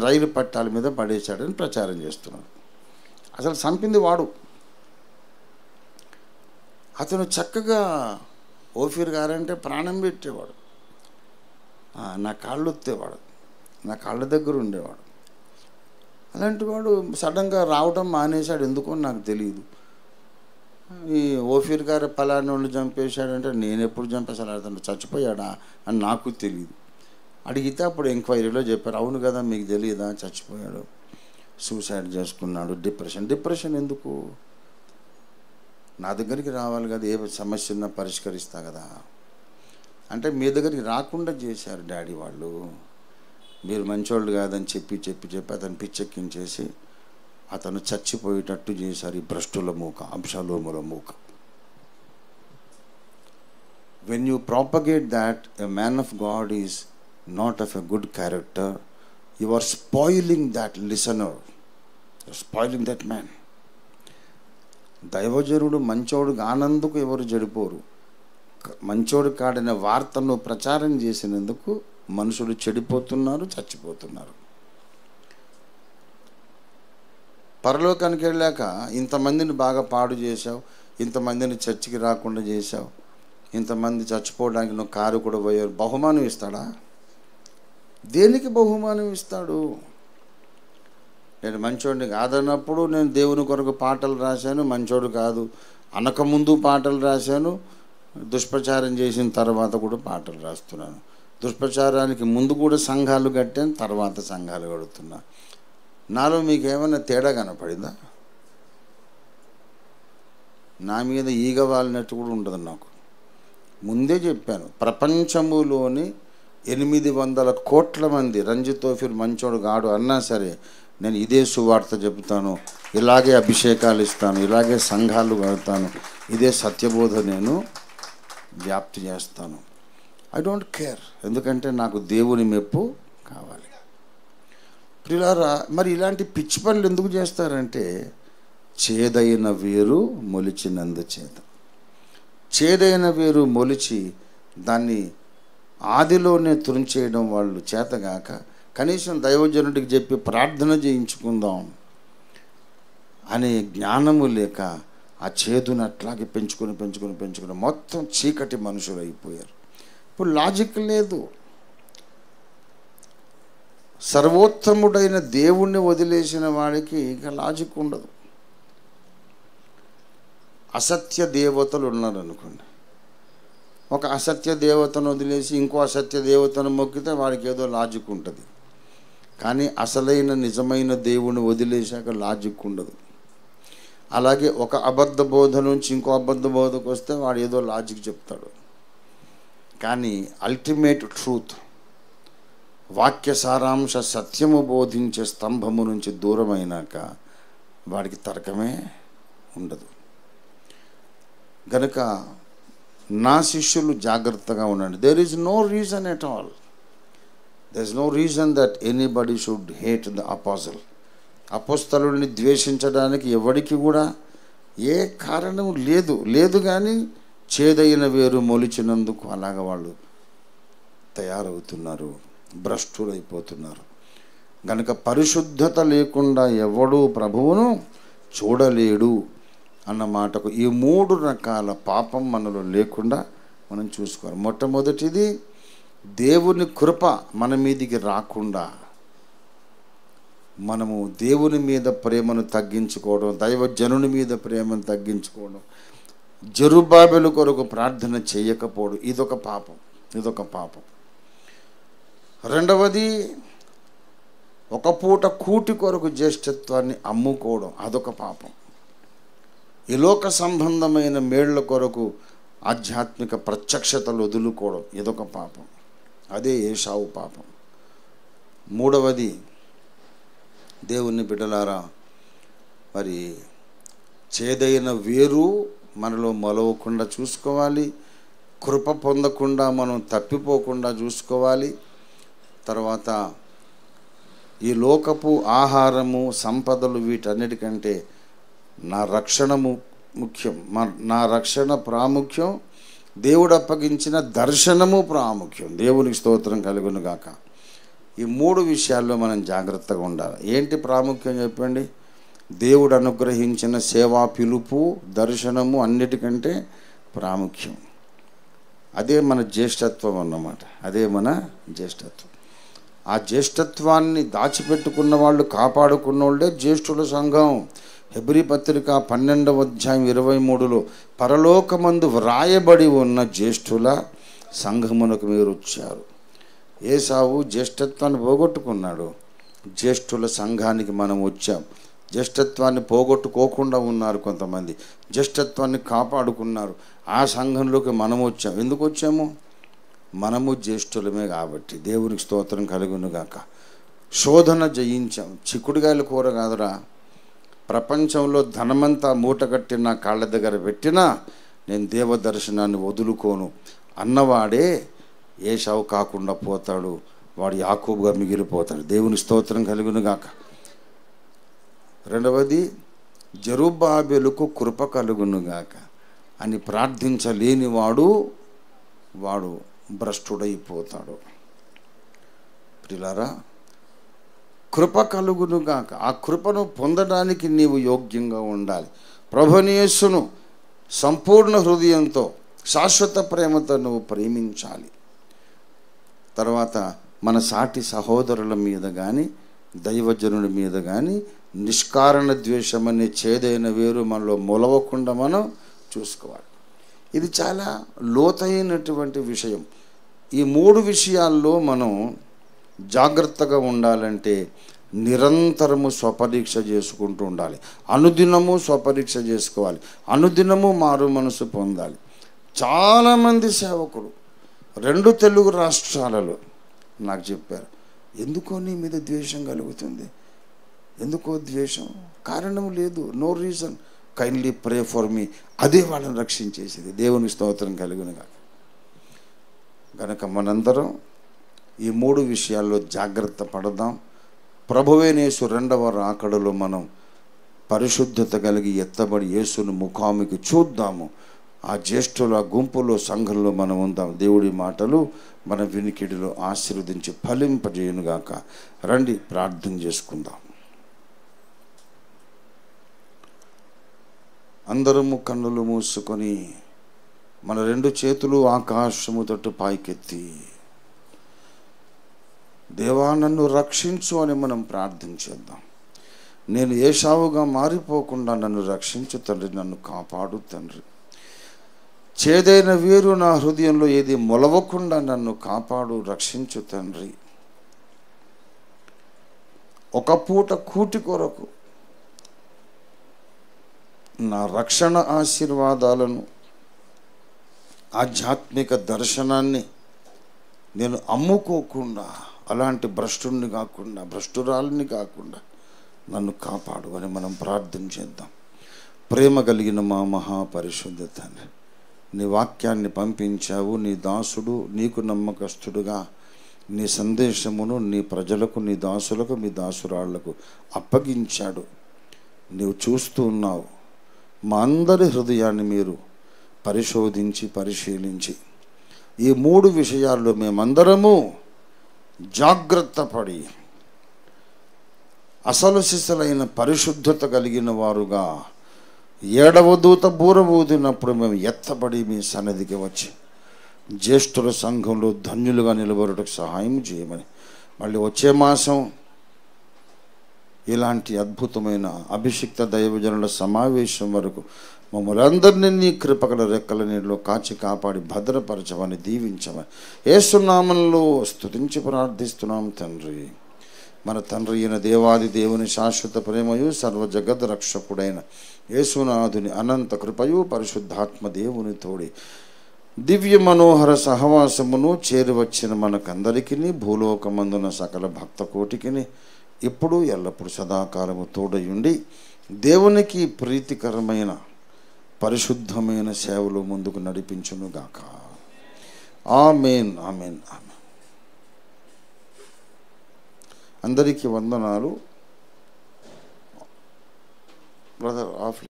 రైలు పట్టాల మీద పడేశాడని ప్రచారం చేస్తున్నాడు. అసలు చంపింది వాడు. అతను చక్కగా ఓఫీర్ గారంటే ప్రాణం పెట్టేవాడు, నా కాళ్ళు ఒత్తేవాడు, నా కాళ్ళ దగ్గర ఉండేవాడు. అలాంటి వాడు సడన్గా రావడం మానేశాడు. ఎందుకో నాకు తెలియదు. ఈ ఓఫీర్ గారు పలానా వాళ్ళు చంపేశాడంటే నేను ఎప్పుడు చంపేశాను, అతను చచ్చిపోయాడా అని నాకు తెలియదు. అడిగితే అప్పుడు ఎంక్వైరీలో చెప్పారు, అవును కదా మీకు తెలియదా, చచ్చిపోయాడు, సూసైడ్ చేసుకున్నాడు, డిప్రెషన్ ఎందుకు? నా దగ్గరికి రావాలి కదా, ఏ సమస్య ఉన్నా పరిష్కరిస్తా కదా. అంటే మీ దగ్గరికి రాకుండా చేశారు డాడీ వాళ్ళు. మీరు మంచోళ్ళు కాదని చెప్పి అతను పిచ్చెక్కించేసి అతను చచ్చిపోయేటట్టు చేశారు ఈ భ్రష్టుల మూక, అబ్షాలోముల మూక. When you propagate that a man of God is not of a good character, you are spoiling that listener, spoiling that man. దైవజనుడు మంచోడు కానందుకు ఎవరు చెడిపోరు. మంచోడు కాడనే వార్తను ప్రచారం చేసినందుకు మనుషులు చెడిపోతున్నారు, చచ్చిపోతున్నారు. పరలోకానికి వెళ్ళాక ఇంతమందిని బాగా పాడు చేశావు, ఇంతమందిని చర్చికి రాకుండా చేశావు, ఇంతమంది చచ్చిపోవడానికి నువ్వు కారు కూడా పోయావు, బహుమానం ఇస్తాడా? దేనికి బహుమానం ఇస్తాడు? నేను మంచోడిని కాదన్నప్పుడు నేను దేవుని కొరకు పాటలు రాశాను, మంచోడు కాదు అనకముందు పాటలు రాశాను, దుష్ప్రచారం చేసిన తర్వాత కూడా పాటలు రాస్తున్నాను. దుష్ప్రచారానికి ముందు కూడా సంఘాలు కట్టాను, తర్వాత సంఘాలు కడుతున్నా. నాలో మీకు ఏమైనా తేడా కనపడిందా? నా మీద ఈగ వాలినట్టు కూడా ఉండదు నాకు. ముందే చెప్పాను, ప్రపంచములోని 800 కోట్ల మంది రంజిత్ తోఫీర్ మంచోడు గాడు అన్నా సరే నేను ఇదే సువార్త చెబుతాను, ఇలాగే అభిషేకాలు ఇస్తాను, ఇలాగే సంఘాలు కడతాను, ఇదే సత్యబోధ నేను వ్యాప్తి చేస్తాను. ఐ డోంట్ కేర్, ఎందుకంటే నాకు దేవుని మెప్పు కావాలి. ప్రియులారా, మరి ఇలాంటి పిచ్చి పనులు ఎందుకు చేస్తారంటే చేదైన వేరు మొలిచినందుచేత. చేదైన వేరు మొలిచి దాన్ని ఆదిలోనే తురించేయడం వాళ్ళు చేతగాక కనీసం దైవజనుడికి చెప్పి ప్రార్థన చేయించుకుందాం అనే జ్ఞానము లేక ఆ చేదును అట్లాగే పెంచుకొని మొత్తం చీకటి మనుషులు అయిపోయారు. ఇప్పుడు లాజిక్ లేదు. సర్వోత్తముడైన దేవుణ్ణి వదిలేసిన వాడికి ఇక లాజిక్ ఉండదు. అసత్య దేవతలు ఉన్నారనుకోండి, ఒక అసత్య దేవతను వదిలేసి ఇంకో అసత్య దేవతను మొక్కితే వాడికి ఏదో లాజిక్ ఉంటుంది. కానీ అసలైన నిజమైన దేవుని వదిలేశాక లాజిక్ ఉండదు. అలాగే ఒక అబద్ధ బోధ నుంచి ఇంకో అబద్ధ బోధకు వస్తే వాడు ఏదో లాజిక్ చెప్తాడు. కానీ అల్టిమేట్ ట్రూత్, వాక్య సారాంశ సత్యము బోధించే స్తంభము నుంచి దూరమైనాక వాడికి తర్కమే ఉండదు. గనుక నా శిష్యులు జాగ్రత్తగా ఉండండి. There is no reason at all. There is no reason that anybody should hate the apostle. అపోస్తలుడిని ద్వేషించడానికి ఎవరికి కూడా ఏ కారణం లేదు కానీ చేదైన వేరు మొలిచినందుకు అలాగ వాళ్ళు తయారవుతున్నారు, భ్రష్టులైపోతున్నారు. గనుక పరిశుద్ధత లేకుండా ఎవడూ ప్రభువును చూడలేడు అన్న మాటకు ఈ 3 రకాల పాపం మనలో లేకుండా మనం చూసుకోవాలి. మొట్టమొదటిది దేవుని కృప మన మీదికి రాకుండా మనము దేవుని మీద ప్రేమను తగ్గించుకోవడం, దైవజనుని మీద ప్రేమను తగ్గించుకోవడం, జెరుబ్బాబెలు కొరకు ప్రార్థన చేయకపోవడం, ఇదొక పాపం. రెండవది ఒక పూట కూటి కొరకు జ్యేష్ఠత్వాన్ని అమ్ముకోవడం, అదొక పాపం. ఈ లోక సంబంధమైన మేళ్ల కొరకు ఆధ్యాత్మిక ప్రత్యక్షతలు వదులుకోవడం, ఇదొక పాపం. అదే ఏశావు పాపం. మూడవది దేవుని బిడ్డలారా, మరి చేదైన వేరు మనలో మొలవకుండా చూసుకోవాలి, కృప పొందకుండా మనం తప్పిపోకుండా చూసుకోవాలి. తర్వాత ఈ లోకపు ఆహారము, సంపదలు వీటన్నిటికంటే నా రక్షణ ముఖ్యం, నా రక్షణ ప్రాముఖ్యం, దేవుడు అప్పగించిన దర్శనము ప్రాముఖ్యం. దేవునికి స్తోత్రం కలుగును గాక. ఈ 3 విషయాల్లో మనం జాగ్రత్తగా ఉండాలి. ఏంటి ప్రాముఖ్యం చెప్పండి? దేవుడు అనుగ్రహించిన సేవా పిలుపు, దర్శనము అన్నిటికంటే ప్రాముఖ్యం. అదే మన జ్యేష్ఠత్వం అన్నమాట. అదే మన జ్యేష్ఠత్వం. ఆ జ్యేష్ఠత్వాన్ని దాచిపెట్టుకున్న వాళ్ళు, కాపాడుకున్న వాళ్ళే జ్యేష్ఠుల సంఘం. హెబ్రీ పత్రిక 12వ అధ్యాయం 23లో పరలోకమందు వ్రాయబడి ఉన్న జ్యేష్ఠుల సంఘమునకు మీరు వచ్చారు. ఏసావు జ్యేష్ఠత్వాన్ని పోగొట్టుకున్నాడు, జ్యేష్ఠుల సంఘానికి మనం వచ్చాం. జ్యేష్ఠత్వాన్ని పోగొట్టుకోకుండా ఉన్నారు కొంతమంది, జ్యేష్ఠత్వాన్ని కాపాడుకున్నారు. ఆ సంఘంలోకి మనం వచ్చాం. ఎందుకు వచ్చాము? మనము జ్యేష్ఠులమే కాబట్టి. దేవునికి స్తోత్రం కలుగును గాక. శోధన జయించాం. చిక్కుడుగాయల కూర కాదురా, ప్రపంచంలో ధనమంతా మూటగట్టి నా కాళ్ళ దగ్గర పెట్టినా నేను దేవ దర్శనాన్ని వదులుకోను అన్నవాడే ఏశావు కాకుండా పోతాడు, వాడు యాకోబుగా మిగిలిపోతాడు. దేవుని స్తోత్రం కలుగును గాక. రెండవది జెరుబ్బాబెలుకు కృప కలుగును గాక అని ప్రార్థించలేని వాడు భ్రష్టుడైపోతాడు. ప్రియులారా, కృప కలుగును గాక. ఆ కృపను పొందడానికి నీవు యోగ్యంగా ఉండాలి. ప్రభువైన యేసును సంపూర్ణ హృదయంతో, శాశ్వత ప్రేమతో నువ్వు ప్రేమించాలి. తర్వాత మన సాటి సహోదరుల మీద కానీ, దైవజనుడి మీద కానీ నిష్కారణ ద్వేషం అనే చేదైన వేరు మనలో మొలవకుండా మనం చూసుకోవాలి. ఇది చాలా లోతైనటువంటి విషయం. ఈ 3 విషయాల్లో మనం జాగ్రత్తగా ఉండాలంటే నిరంతరము స్వపరీక్ష చేసుకుంటూ ఉండాలి. అనుదినము స్వపరీక్ష చేసుకోవాలి. అనుదినము మారు మనసు పొందాలి. చాలామంది సేవకులు 2 తెలుగు రాష్ట్రాలలో నాకు చెప్పారు, ఎందుకో నీ మీద ద్వేషం కలుగుతుంది. ఎందుకో ద్వేషం? కారణం లేదు, no reason. Kindly pray for me. అదే వాళ్ళని రక్షించేసేది. దేవుని స్తోత్రం కలుగునుగా. కనుక మనందరం ఈ 3 విషయాల్లో జాగ్రత్త పడదాం. ప్రభువైన యేసు 2వ రాకడలో మనం పరిశుద్ధత కలిగి ఎత్తబడి యేసును ముఖాముఖి చూద్దాము. ఆ జ్యేష్ఠుల గుంపులో, సంఘంలో మనం ఉందాం. దేవుడి మాటలు మన వినికిడిలో ఆశీర్వదించి ఫలింపజేయునుగాక. రండి ప్రార్థన చేసుకుందాం. అందరము కన్నులు మూసుకొని మన 2 చేతులు ఆకాశము తట్టు పైకెత్తి, దేవా నన్ను రక్షించు అని మనం ప్రార్థన చేద్దాం. నేను ఏశావుగా మారిపోకుండా నన్ను రక్షించు తండ్రి, నన్ను కాపాడు తండ్రి. చేదైన వేరు నా హృదయంలో ఏది మొలవకుండా నన్ను కాపాడు, రక్షించు తండ్రి. ఒక పూట కూటి కొరకు నా రక్షణ ఆశీర్వాదాలను, ఆధ్యాత్మిక దర్శనాన్ని నేను అమ్ముకోకుండా, అలాంటి భ్రష్టుని కాకుండా, భ్రష్టురాలిని కాకుండా నన్ను కాపాడు అని మనం ప్రార్థన చేద్దాం. ప్రేమ కలిగిన మా మహాపరిశుద్ధ నీ వాక్యాన్ని పంపించావు. నీ దాసుడు నీకు నమ్మకస్తుడుగా నీ సందేశమును నీ ప్రజలకు, నీ దాసులకు, మీ దాసురాళ్లకు అప్పగించాడు. నీవు చూస్తూ ఉన్నావు. మా అందరి హృదయాన్ని మీరు పరిశోధించి పరిశీలించి ఈ 3 విషయాల్లో మేమందరము జాగ్రత్త పడి అసలు సిసలైన పరిశుద్ధత కలిగిన వారుగా 7వ దూత బూర ఊదినప్పుడు మేము ఎత్తబడి మీ సన్నిధికి వచ్చి జ్యేష్ఠుల సంఘంలో ధన్యులుగా నిలబడటకు సహాయం చేయమని, మళ్ళీ వచ్చే మాసం ఇలాంటి అద్భుతమైన అభిషిక్త దైవజనుల సమావేశం వరకు మమ్మల్ని అందరినీ నీ కృపగల రెక్కల నీటిలో కాచి కాపాడి భద్రపరచమని, దీవించమని యేసు నామములో స్తుతించి ప్రార్థిస్తున్నాం తండ్రి. మన తండ్రి అయిన దేవాది దేవుని శాశ్వత ప్రేమయు సర్వ జగద్ రక్షకుడైన యేసునాథుని అనంత కృపయు పరిశుద్ధాత్మ దేవుని తోడి దివ్య మనోహర సహవాసమును చేరువచ్చిన మనకందరికీ, భూలోకమందున సకల భక్త కోటికిని ఇప్పుడు ఎల్లప్పుడు సదాకాలము తోడయుండి దేవునికి ప్రీతికరమైన పరిశుద్ధమైన సేవలు ముందుకు నడిపించునుగాక. ఆమేన్, ఆమేన్, ఆమేన్. అందరికీ వందనాలు. Brother of